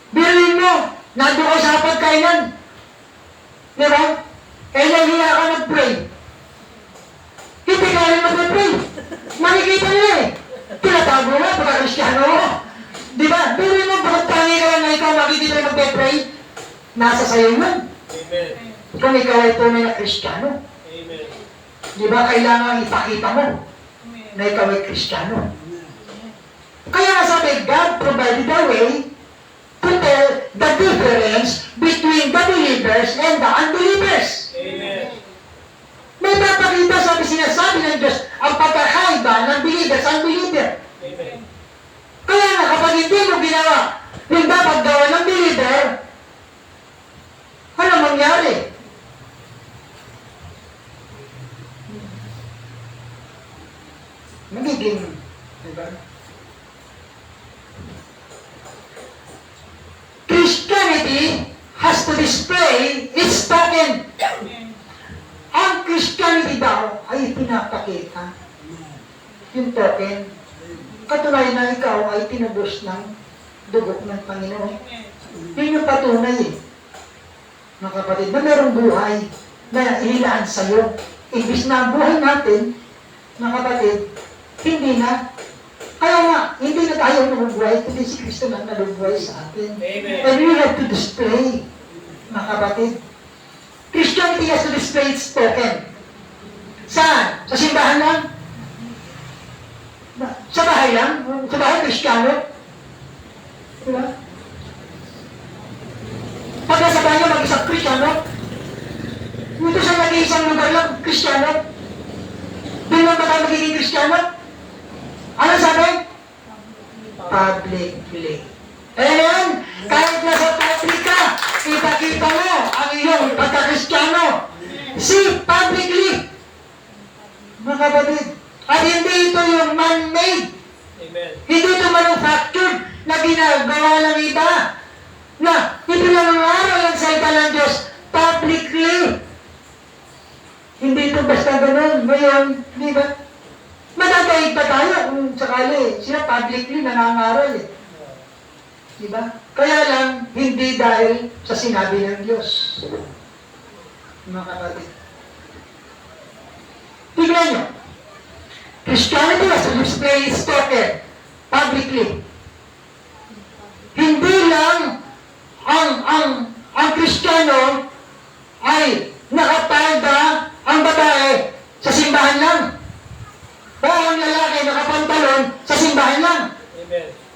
Bilhin mo, nandun ka sa pagkainan. Di ba? Eh, nahiya ka nag-pray. Hindi ka rin mag-pray. Makikita nila eh. Tinatago mo, pagka-Kristiyano mo. Di ba? Bilhin mo, bakit tangi ka lang na ikaw makikita mag-pray? Nasa sayo yun. Amen. Kung ikaw ay tunay na Kristiyano. Amen. Di ba kailangan ipakita mo na ikaw ay Kristiyano? Kaya nga sabi, God provided a way to tell the difference between the believers and the unbelievers. Amen. May papakita, sinasabi ng Diyos, ang pagkakaiba ng believer sa unbeliever. Amen. Kaya nga, kapag hindi mo ginawa yung dapat gawa ng believer, ano mangyari? Magiging, diba? Christianity has to display its token. Ang Christianity daw ay pinapakita yung token. Katunayan na ikaw ay tinubos ng dugo ng Panginoon. Yun yung patunay eh. Mga kapatid, na merong buhay na inilaan sa'yo. Ibig na ang buhay natin, mga kapatid, hindi na. Kaya nga, hindi na tayo nabubuhay, kundi si Kristo na nabubuhay sa atin. Amen. And we have to display, mga kapatid. Christianity has to display its token. Saan? Sa simbahan lang? Sa bahay lang? Sa bahay, Kristiyano? Diba? Pag nasa bahay niya, mag-isang Kristiyano? Dito sa nag-iisang lugar lang, Kristiyano? Doon lang ba tayo magiging Kristiyano? Ano sabi? Publicly. Ayan, kahit nasa public ka, kita-kita mo ang iyong pagka-Kristiyano. See, publicly. Mga kapatid, at hindi ito yung man-made. Amen. Hindi ito manufactured na ginagawa ng iba. Na ipinangaral ang salita ng Diyos publicly. Hindi ito basta ganun. Ngayon, di ba? Matataig pa tayo kung sakali. Sila publicly nangangaral eh. Di ba? Kaya lang, hindi dahil sa sinabi ng Diyos. Mga kapatid. Tignan nyo. Christianity has to display its token publicly. Hindi lang ang Kristiyano ay nakapalda ang babae sa simbahan lang. O ang lalaki nakapantalon sa simbahan lang.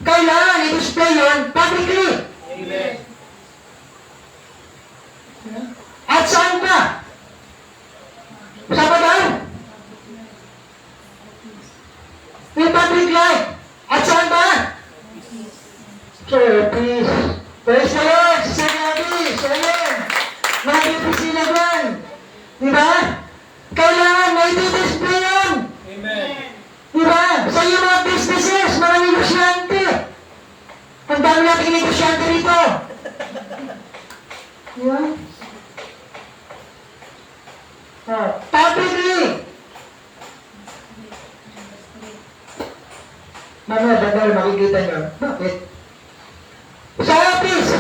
kailangan i-display yun publicly. Amen. At saan pa? Sa badal. In public life. At saan ba? So, please. Praise the Lord. Sa gabi. So, yun. Nandito sila doon. Diba? Kailangan may display yun. Amen. Diba? Sa iyo mga businesses, mga negosyante. Ang dami natin negosyante rito. Diba? Publicly. Mamaya bandal makikita nyo. Bakit? Sa office,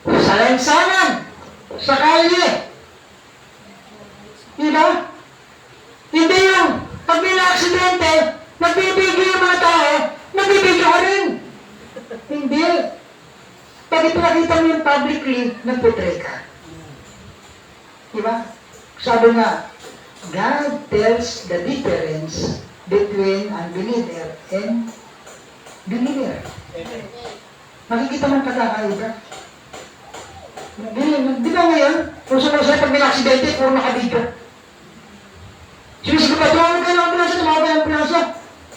sa lansangan, sa kalye. Diba? Hindi yung pag may aksidente, nagbibigyo yung mga tao, nagbibigyo ka rin. Hindi. Pag ipinakita mo yung publicly, nagputray ka. Diba? Sabi nga, God tells the difference between unbeliever and believer. Amen. Makikita mo ang pagkakaiba. Di ba ngayon, kung sila pag may aksidente, puro nakabidyo. Sinisip ka, tumawag kayo ng ambulansya, tumawag kayo ng ambulansya.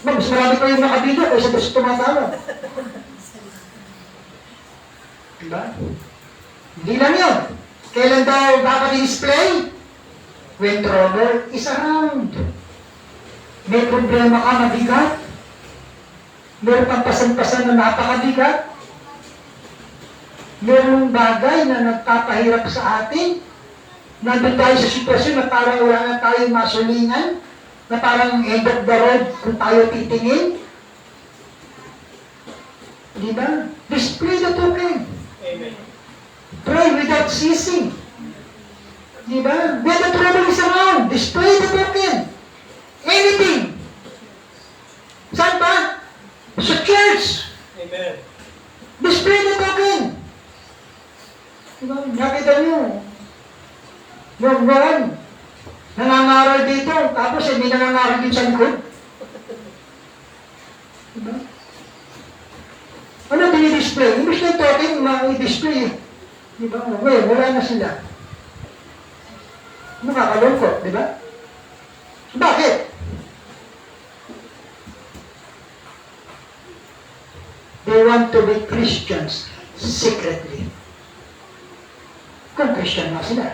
Mas marami pa yung nakabidyo kaysa doon sa tumatawag. Diba? Hindi lang yun. Kailan daw dapat i-display? When trouble is around. May problema ka mabigat. Meron kang pasan-pasan na napakabigat. Merong bagay na nagpapahirap sa atin. Nandun tayo sa sitwasyon na parang wala na tayong masulingan, na parang end of the road kung tayo titingin. Diba? Display the token. Amen. Pray without ceasing. Diba? When the trouble is around, display the token. Anything. Saan ba? Sa church. Amen. Display the token. Diba? Nakita nyo. Buwan. Nangangaral dito. Tapos may nangangaral din sa likod. Diba? Ano dinidisplay? Imbis na token, ma-display. Diba? Wala na sila. Nakakalungkot, di ba? Bakit? They want to be Christians secretly. Kung Christian na sila.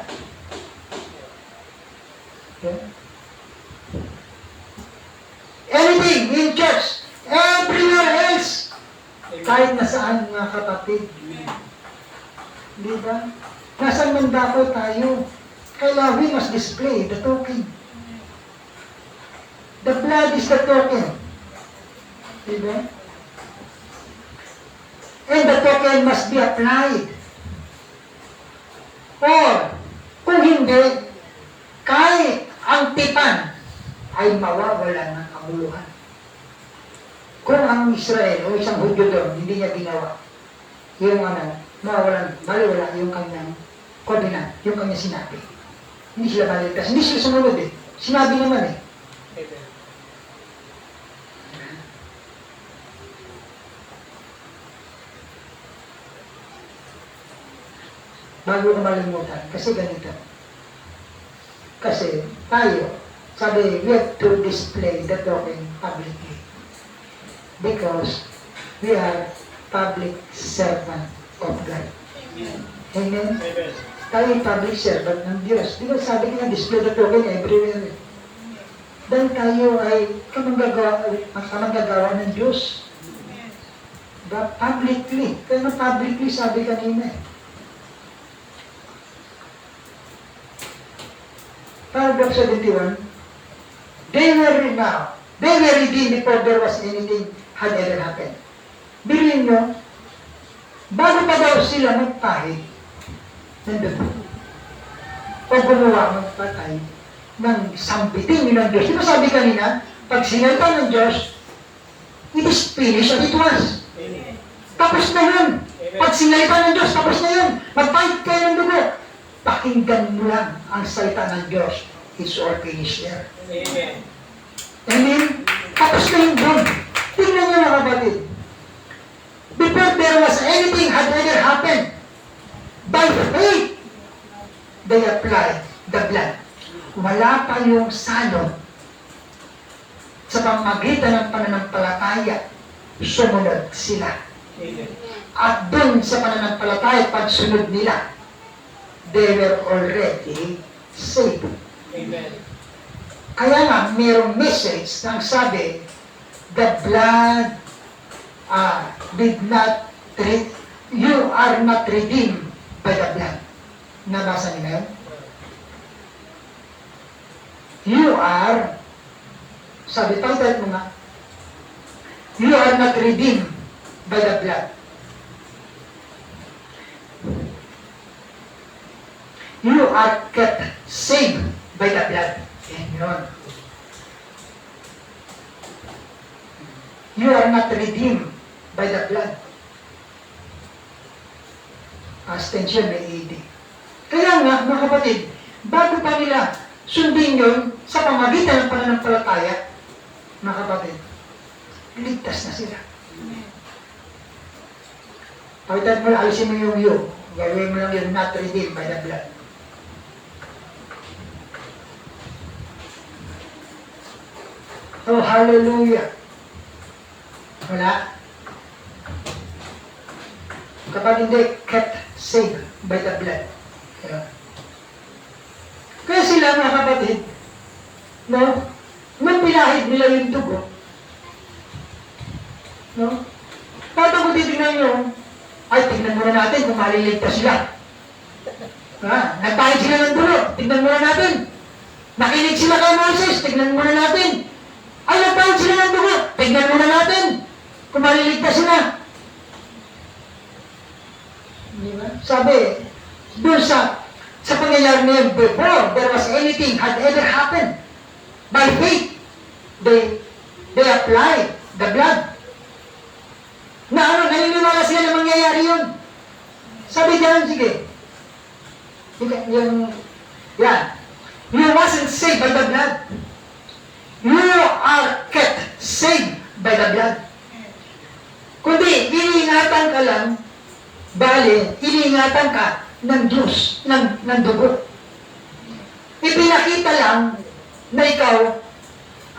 Okay? Anything in church, everywhere else, kahit nasaan mga kapatid. Di ba? Nasaan man dapat tayo? Kailangan we must display the token. The blood is the token. Diba? And the token must be applied. Or, kung hindi, kahit ang tipan ay mawawala ng kamuluhan. Kung ang Israel o isang Hudyo doon, hindi niya ginawa, yung mawawalan, baliwala yung kanyang covenant, yung kanyang sinabi. Hindi sila maligtas. Hindi sila sumunod eh. Sinabi naman eh. Amen. Bago na malimutan. Kasi ganito. Kasi tayo, sabi, we have to display the token publicly. Because we are public servant of God. Amen? Amen. Tayo yung public servant ng Diyos. Di ba sabi nga, display the token everywhere. Dahil tayo ay kamanggagawa ng Diyos. Diba? Publicly. Kaya publicly sabi kanina eh. Paragraph 71, they were redeemed before there was anything had ever happened. Bilhin nyo, bago pa daw sila magpahid, nandun. O gumawa magpatay ng sambitin ng Diyos. Di ba sabi kanina, pag sinalta ng Diyos, it is finished and it was. Amen. Tapos na yun. Pag sinalta ng Diyos, tapos na yun. Magpahid kayo ng dugo. Pakinggan mo lang ang salita ng Diyos. It's all finished there. Amen. Amen? Tapos na yung doon. Tingnan nyo na kapatid. anything had ever happened, by faith, they applied the blood. Wala pa yung salot. Sa pamagitan ng pananampalataya, sumunod sila. Amen. At dun sa pananampalataya, pagsunod nila, they were already saved. Amen. Kaya nga, mayroong message na sabi, the blood did not, you are not redeemed by the blood. Nabasa niyo na yun? You are, sabi, title mo nga, you are not redeemed by the blood. You are kept saved by the blood. Yan yun. You are not redeemed by the blood. Past tense yun, may ED. Kaya nga, mga kapatid, bago pa nila sundin yun sa pamagitan ng pananampalataya, mga kapatid, ligtas na sila. Pakitan mo, alisin mo yung you. Gawin mo lang yung not redeemed by the blood. Oh, hallelujah. Wala. Kapag hindi kept safe by the blood. Kaya sila, mga kapatid, no? Nung pinahid nila yung dugo, no? Paano kung titignan nyo, ay, tignan muna natin kung maliligtas sila. Nagpahid sila ng dugo, tignan muna natin. Nakinig sila kay Moses, tignan muna natin. Ay, nagpahid sila ng dugo, tignan muna natin kung maliligtas sila. Sabi, doon sa pangyayari na yun, before there was anything had ever happened, by faith, they applied the blood. Naniniwala sila na mangyayari yun. Sabi diyan, sige. Yan. You wasn't saved by the blood. You are kept saved by the blood. Kundi, iniingatan ka lang, bali, iniingatan ka ng Diyos, ng dugo. Ipinakita lang na ikaw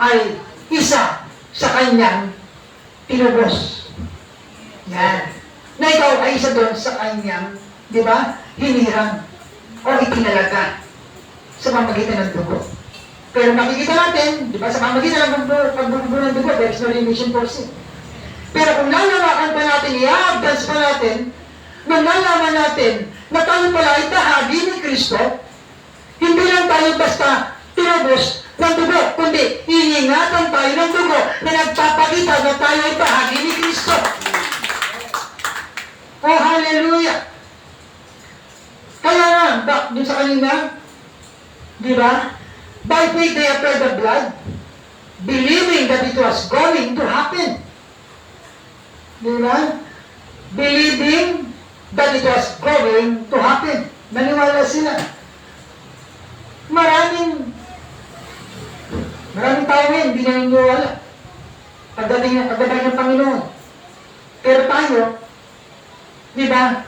ay isa sa kanyang tinubos. Yan. Na ikaw ay isa doon sa kanyang, di ba, hinirang o itinalaga sa pamagitan ng dugo. Pero makikita natin, di ba, sa pamagitan ng pagbubuo ng dugo, there is no remission for sin. Pero kung lalawakan pa natin, i-advance pa natin, nung nalaman natin na tayo pala ay bahagi ni Kristo, hindi lang tayo basta tinubos ng dugo, kundi iingatan tayo ng dugo na nagpapakita na tayo ay bahagi ni Kristo. Oh, hallelujah! Kaya nga, back dun sa kanina, di ba? By faith they applied the blood, believing that it was going to happen. Di ba? Believing that it was going to happen. Naniwala sila. Maraming tao ngayon, hindi naniniwala. Pagdating ng Panginoon. Pero tayo, di ba,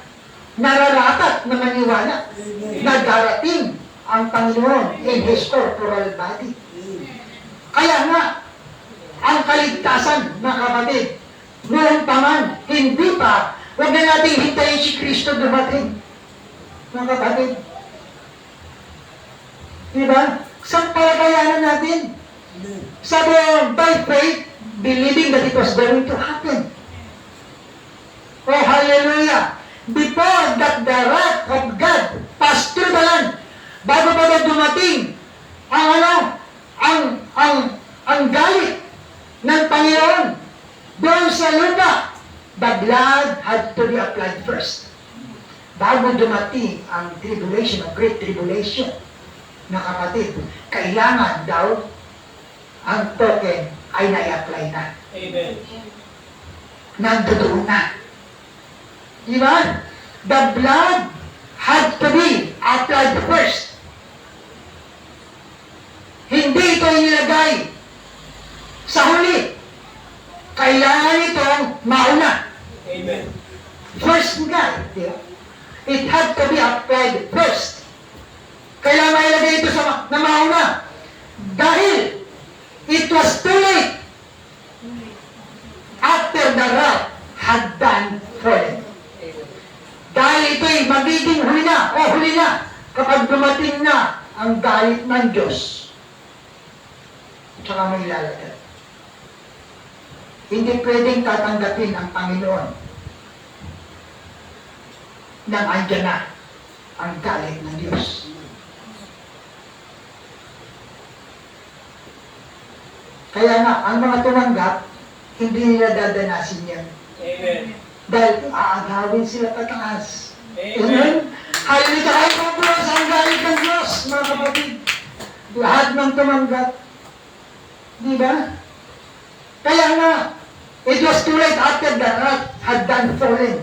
nararapat na maniwala na darating ang Panginoon in His corporal body. Kaya nga, ang kaligtasan, mga kapatid, noon pa man, hindi pa, huwag na natin hintayin si Kristo dumating. Mga kapatid. Diba? Sampalatayanan natin. Sabi, by faith, believing that it was going to happen. Oh, hallelujah! Before that the wrath of God passed through the land, bago pa ba dumating ang galit ng Panginoon doon sa lupa, the blood had to be applied first. Bago dumating ang tribulation, ang great tribulation, na kapatid, kailangan daw ang token ay na-apply na. Amen. Nandoon na. Di ba? The blood had to be applied first. Hindi ito inilagay sa huli. Kailangan itong mauna. Amen. first nga. Di ba? It had to be applied first. Kailangan mailagay ito sa na mauna. Dahil it was too late after the wrath had done fallen. Dahil ito'y magiging huli na kapag dumating na ang galit ng Diyos. Tsaka may lalagay. Hindi pwedeng tatanggapin ang Panginoon nang andyan na ang galit ng Diyos. Kaya nga, ang mga tumanggap, hindi nila dadanasin yan. Amen. Dahil aagawin sila pataas. Amen. Amen? Hallelujah! Kahit mabulas ang galit ng Diyos, mga kapatid. Lahat ng tumanggap. Di ba? Kaya nga, it was too late after the wrath had done fallen.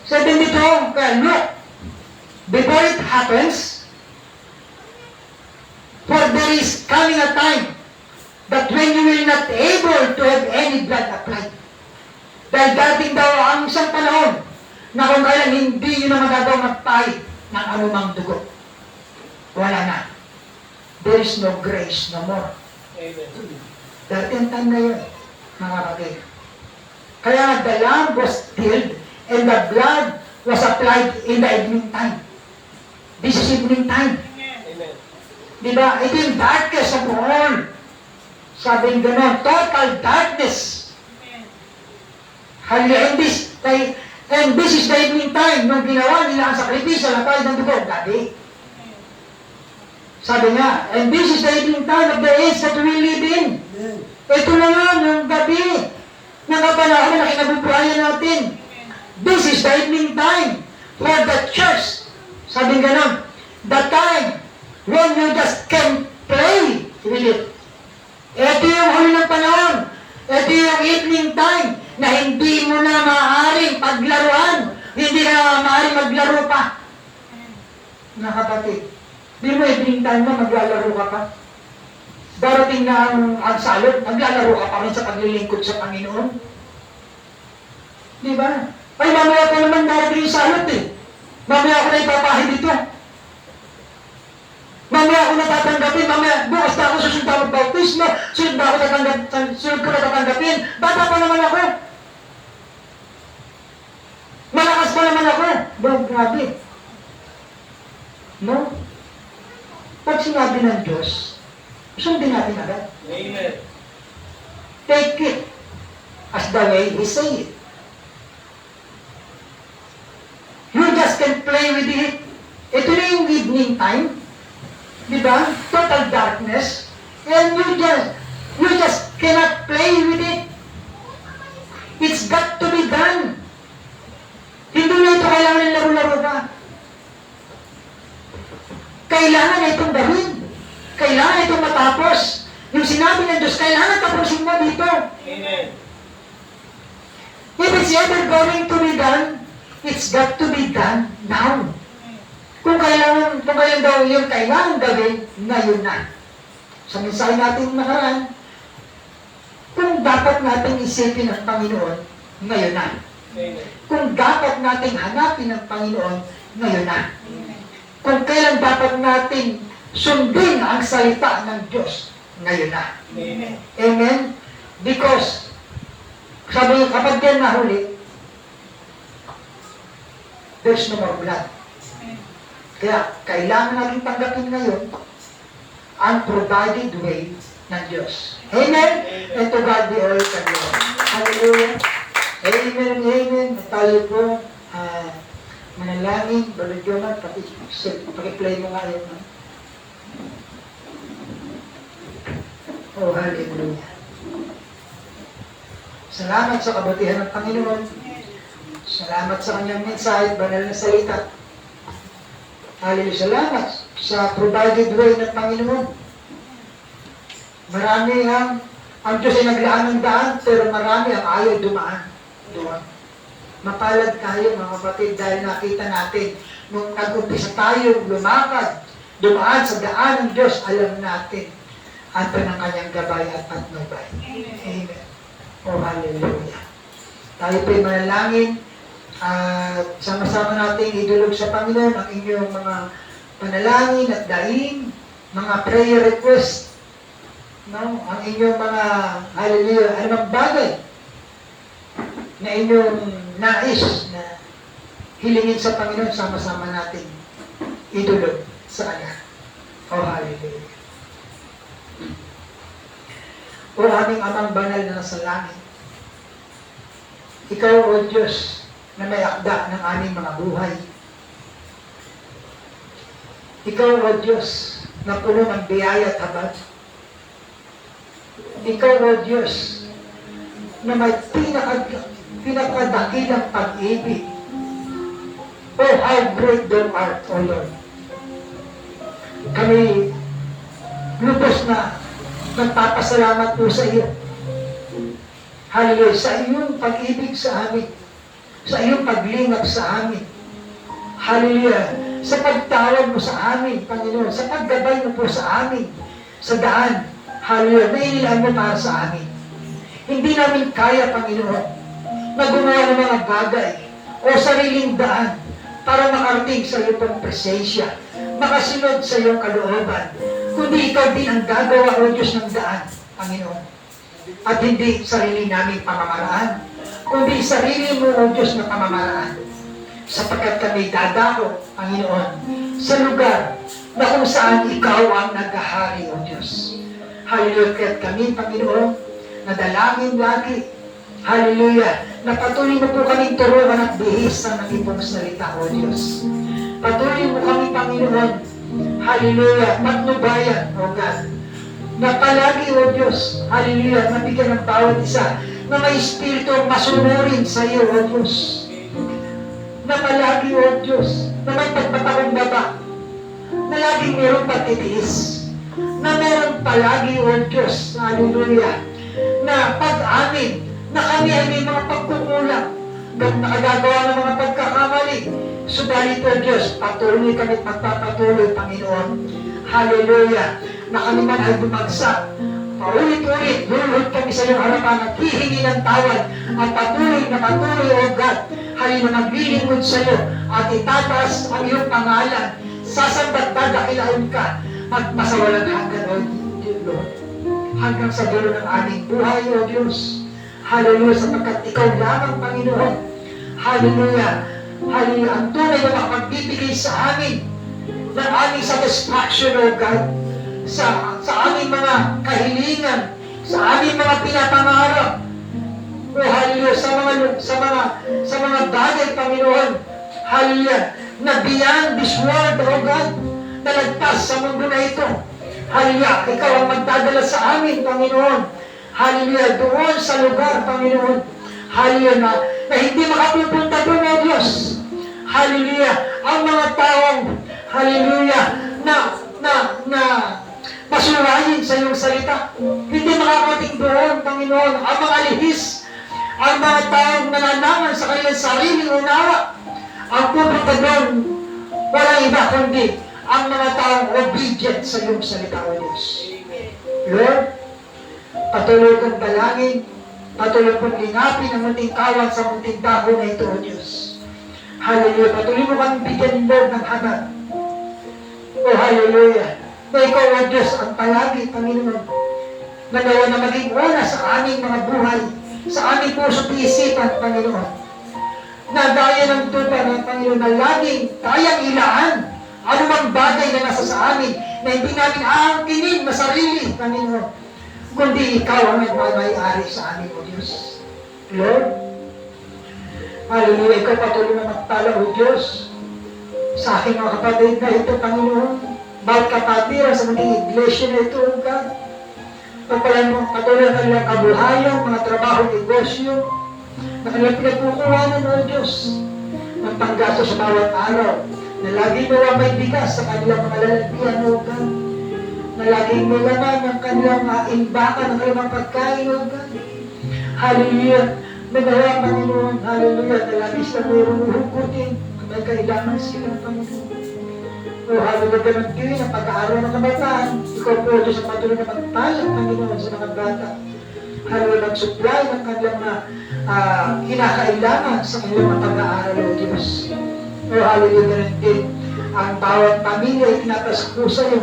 Sabi nito, kaya look, before it happens, for there is coming a time that when you will not able to have any blood applied. Dahil dating daw ang isang panahon na kung kailan hindi yun na magagawa magpahid ng anumang dugo. Wala na. There is no grace no more. Amen. Dati ang time na yun, mga kapatid. Kaya the lamb was killed and the blood was applied in the evening time. This is evening time. Amen. Diba? Ito yung darkness of all. Sabi gano'n, total darkness. Hallelujah. And this is the evening time nung ginawa nila ang sakripisyo na tayo ng dugo, gabi. Sabi nga, and this is the evening time of the age that we live in. Ito na nga, yung gabi, nakapanahon na kinabubuhayan natin. This is the evening time for the church. Sabi gano'n, the time when you just can play with it. Ito yung huli ng panahon. Ito yung evening time na hindi mo na maaaring paglaruan. Hindi na maaaring maglaro pa. Mga kapatid, di mo evening time na maglalaro ka pa. Darating na ang salot, maglalaro ka pa rin sa paglilingkod sa Panginoon. Di ba? Ay, mamaya ko naman darating yung salot eh. Mamaya ako na ipapahid dito. Mamaya ako natatanggapin, mamaya bukas na ako susunod ako bautismo, sunod ko na tatanggapin. Bata pa naman ako. Malakas pa naman ako. Grabe. No? Pag sinabi ng Diyos, sundin natin agad. Amen. Take it as the way He say it. You just can play with it. Ito na yung evening time. Diba? Total darkness. And you just cannot play with it. It's got to be done. Hindi na ito kailangan laro-laro ka. Kailangan na itong gawin. Kailangan itong matapos. Yung sinabi ng Diyos, kailangan tapusin mo dito. Amen. If it's ever going to be done, it's got to be done now. Kung kailan daw yung kailangan gawin, ngayon na. Sa mensahe natin nakaraan, kung dapat natin isipin ang Panginoon, ngayon na. Amen. Kung dapat natin hanapin ang Panginoon, ngayon na. Kung kailan dapat natin sundin ang salita ng Diyos, ngayon na. Amen. Amen? Because, sabi yung kapag yan nahuli, there's no more blood. Kaya, kailangan natin tanggapin ngayon ang provided way ng Diyos. Amen? And to God be all the glory. Hallelujah. Amen, amen. Tayo po, manalangin, Brother Jonah, pakiplay mo nga yun. Oh, hallelujah. Salamat sa kabutihan ng Panginoon. Salamat sa kanyang mensahe, banal na salita. Hallelujah. Salamat sa provided way ng Panginoon. Marami ang Diyos ay naglaan ng daan, pero marami ang ayaw dumaan doon. Mapalad tayo mga kapatid dahil nakita natin nung nag-umpisa tayo lumakad, dumaan sa daan ng Diyos, alam natin ang ng kanyang gabay at patnubay. Amen. Oh, hallelujah. Tayo po'y manalangin at sama-sama nating idulog sa Panginoon ang inyong mga panalangin at daing, mga prayer request, no? Ang inyong mga, hallelujah, anumang bagay na inyong nais na hilingin sa Panginoon, sama-sama natin idulog sa Kanya. Oh, hallelujah. O aming amang banal na nasa langit, Ikaw, O Diyos, na may akda ng aming mga buhay. Ikaw, O Diyos, na puno ng biyaya at habag. Ikaw, O Diyos, na may pinakadakilang pag-ibig. Oh, how great thou art, O Lord. Kami lubos na nagpapasalamat po sa iyo. Hallelujah, sa iyong pag-ibig sa amin, sa iyong paglingap sa amin. Hallelujah, sa pagtawag mo sa amin, Panginoon, sa paggabay mo po sa amin, sa daan. Hallelujah, na inilaan mo para sa amin. Hindi namin kaya, Panginoon, na gumawa ng mga bagay o sariling daan para makarating sa iyong pang presensya, makasunod sa iyong kalooban, kundi ikaw din ang gagawa, O Diyos, ng daan, Panginoon. At hindi sarili naming pamamaraan, kundi sarili mo, O Diyos, na pamamaraan. Sapagkat kami dadako, Panginoon, sa lugar na kung saan ikaw ang naghahari, O Diyos. Hallelujah, kaya't kami, Panginoon, nadalangin lagi, hallelujah, na patuloy mo po kaming turuan at bihisan ng iyong salita, O Diyos. Patuloy mo kami, Panginoon, hallelujah, matnubayan, O God, na palagi, O Diyos, hallelujah, nabigyan ng bawat isa na may espiritu masunurin sa iyo, O Diyos. Na palagi, O Diyos, na may pagpatakumbaba, na laging mayroong pagtitiis, na meron palagi, O Diyos, hallelujah, na pag-amin, na kami ay may mga pagkukulang, nakagagawa ng mga pagkakamali. Subalit, O Diyos, patuloy kami magpapatuloy, Panginoon. Hallelujah, na kami man ay bumagsak. Paulit-ulit, lulod kami sa iyong harapan at hihingi ng tawad at patuloy, O God, halina maglilingkod sa iyo at itataas ang iyong pangalan. Sasambat dadakilain ka at masawalan hanggan, O Lord, hanggang sa dulo ng aming buhay, O Diyos. Hallelujah, sapagkat ikaw lamang, Panginoon. Hallelujah, hallelujah, ang tunay na makapagbibigay sa amin ng aming satisfaction, O God, sa aming mga kahilingan, sa aming mga pinapangarap. O hallelujah, sa mga bagay, Panginoon, hallelujah, na beyond this world, O God, na lagpas sa mundo na ito. Hallelujah, ikaw ang magdadala sa amin, Panginoon. Hallelujah, doon sa lugar, Panginoon. Hallelujah, na hindi makapupunta doon, O Diyos. Hallelujah, ang mga taong, hallelujah, na pasurahin sa iyong salita. Hindi makakating doon, Panginoon, ang mga lihis, ang mga taong nananaman sa kanilang sariling unawa. Ang pupunta doon, walang iba kundi ang mga taong obedient sa iyong salita, O Diyos. Lord, patuloy kong dalangin, patuloy kong lingapin ang munting kawan sa munting dako na ito, O Diyos. Hallelujah, patuloy mo kami bigyan, Lord, ng habag. O hallelujah, na ikaw, O Diyos, ang palagi, Panginoon, na nawa na maging una sa aming mga buhay, sa aming puso at isipan, Panginoon, na daya ng tupa ng Panginoon, na laging kayang ilaan anumang bagay na nasa sa amin, na hindi namin aangkinin na sarili, Panginoon, kundi ikaw ang nagmamayari sa amin, O Diyos. Lord, hallelujah, ikaw patuloy na magpala, O Diyos, sa aking mga kapatid na ito, Panginoon, bawat kapatid sa mga iglesia na ito, O God, pagpalan mo patuloy ang kanilang kabuhayan, mga trabaho, negosyo, na kanilang pinagkukuhanan, O Diyos, ng panggasto sa bawat araw, na lagi mo lang may bigas sa kanilang mga lalagyan, O God, na laging may laman ng kanilang imbakan, ng kanilang pagkain, O God. Hallelujah, nagawa, Panginoon, hallelujah, na lagi sila mayroong hukutin, may kailangan sila, Panginoon. O hallelujah, ganun din ang pag-aaral ng kabataan. Ikaw po, Diyos, ang patuloy na magpala, Panginoon, sa mga bata. Hallelujah, mag-supply ng kanilang kinakailangan sa kanilang mga pag-aaral, O Diyos. O hallelujah, ganun din. Ang bawat pamilya ay tinatas ko sa iyo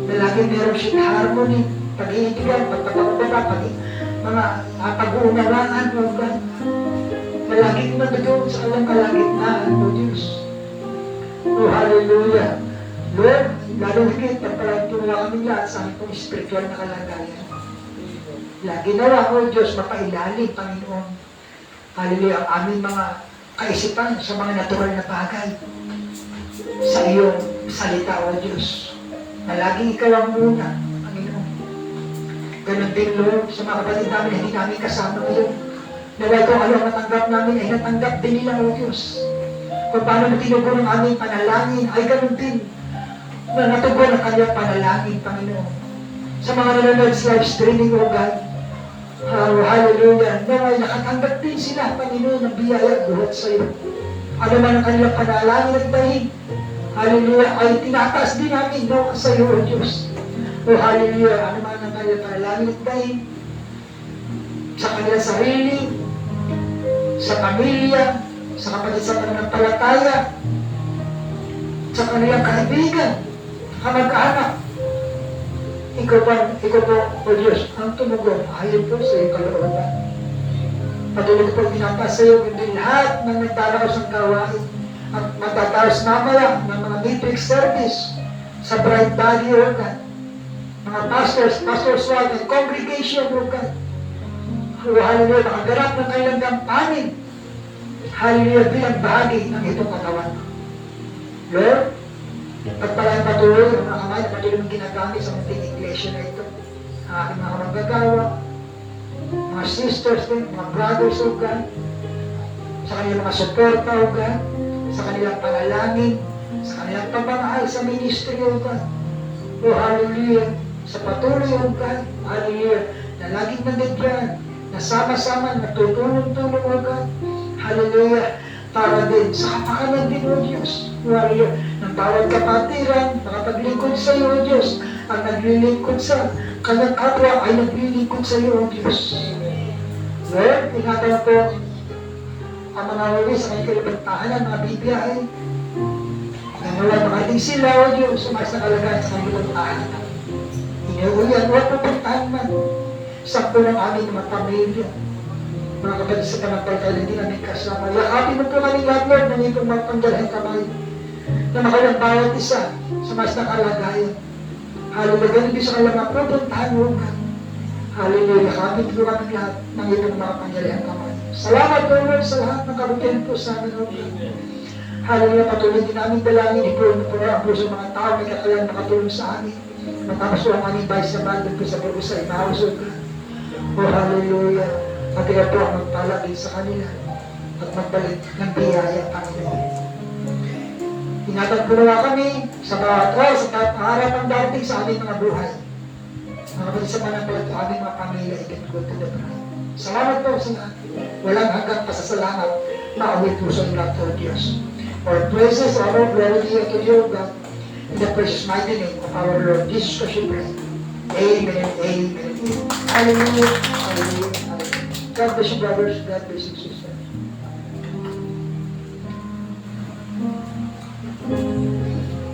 na lagi meron siyang harmony, pag-iigigan, pagpapakubaba, mga pag-uunawaan, O God. Na laging nandoon sa kanilang kalagitnaan, O Diyos. O hallelujah. Lord, lalo higit, pagpalagtula kami lahat sa aming pong spiritual na kalagayan. Lagi nawa, O Diyos, mapailalim, Panginoon. Hallelujah, ang aming mga kaisipan sa mga natural na bagay. Sa iyong salita, O Diyos. Na laging ikaw ang muna, Panginoon. Ganon din, Lord, sa mga kapatid namin, hindi namin kasama ngayon. Nawa kung ano ang natanggap namin, ay natanggap din nila, O Diyos. Kung paano tinugon ang aming panalangin, ay ganon din. Na natugon ang kanyang panalangin, Panginoon. Sa mga nanonood sa live streaming, O God, hallelujah, naway nakatanggap din sila, Panginoon, ng biyaya buhat sa iyo. Ano man ang kanilang panalangin at dahil, hallelujah, ay tinataas din namin, no, sa iyo, O Diyos. O hallelujah, ano man ang kanilang panalangin at dahil, sa kanilang sarili, sa pamilya, sa kapatid sa pananampalataya, sa kanilang kaibigan, kamag-anak. Ikaw po, O Diyos, ang tumugon, ayon po sa iyong kalooban. Patuloy po tinataas sa iyo, hindi lahat ng nagtaraos ng kawain at magtataos mamaya ng mga midweek service sa Bright Valley, O God. Mga pastors' wife and congregation, O God. Hallelujah, nakaganap ng kanilang gampanin. Hallelujah, bilang bahagi ng itong katawan. Lord, pagpalaan patuloy ang mga kamay na patuloy mong ginagamit sa munting iglesia na ito. Ang aking mga magagawa, mga sisters din, mga brothers, O God, sa kanilang mga suporta, O God, sa kanilang panalangin, sa kanilang pamamahal sa ministry, O God. O hallelujah, sa patuloy, O God, hallelujah, na laging nandiyan, na sama-sama, natutulong-tulong, O God, hallelujah, para din sa kapakanan din, O Diyos. Hallelujah, ng bawat kapatiran, nakapaglingkod sa iyo, O Diyos, ang naglilingkod sa kanyang kapwa ay naglilingkod sa iyo, O Diyos. Lord, ingatan po ang mga wawi sa kanyang kalibantahan, mga bibiyahe. Nawala makating sila, O Diyos, sa mas nakalagay sa kanyang kalibantahan. Inuuyan, huwag pupuntahan man. Sakto ng aming mga pamilya. Mga kapatid sa panagpalkala, hindi namin kasama. Yakapin mo po kami lahat, Lord, ng itong mga panggalahan kamay na makalang bawat isa sa mas nakalagayan. Hallelujah, ganun din sa kanilang mga pupuntahan mo, God. Hallelujah, yakapin po kami lahat ng itong mga panggalahan kamay. Salamat po, Lord, sa lahat ng kabutihan po sa amin, Lord. Hallelujah, patuloy din namin dalangin, ipulong po ang puso ng mga tao, may kakayahan makatulong sa amin. Matapos po ang aming bayis na bandon po sa bugo sa imaos, O God. Oh, hallelujah. Pagkaya po ang magpalagay sa kanila at magbalik ng biyaya, Panginoon. Ingatan po nawa kami sa bawat oras at pangarap ang darating sa aming mga buhay. Mga kapatid sa manampalat po aming mga pamilya, ikin ko to the bride. Salamat po sa lahat. Walang hanggang pasasalamat na awit po sa lahat, O Diyos. Our praises, honor, glory be unto you, God. In the precious mighty name of our Lord Jesus Christ, we pray. Amen, amen, amen. Hallelujah, hallelujah, hallelujah. God bless you, brothers. God bless you, sisters.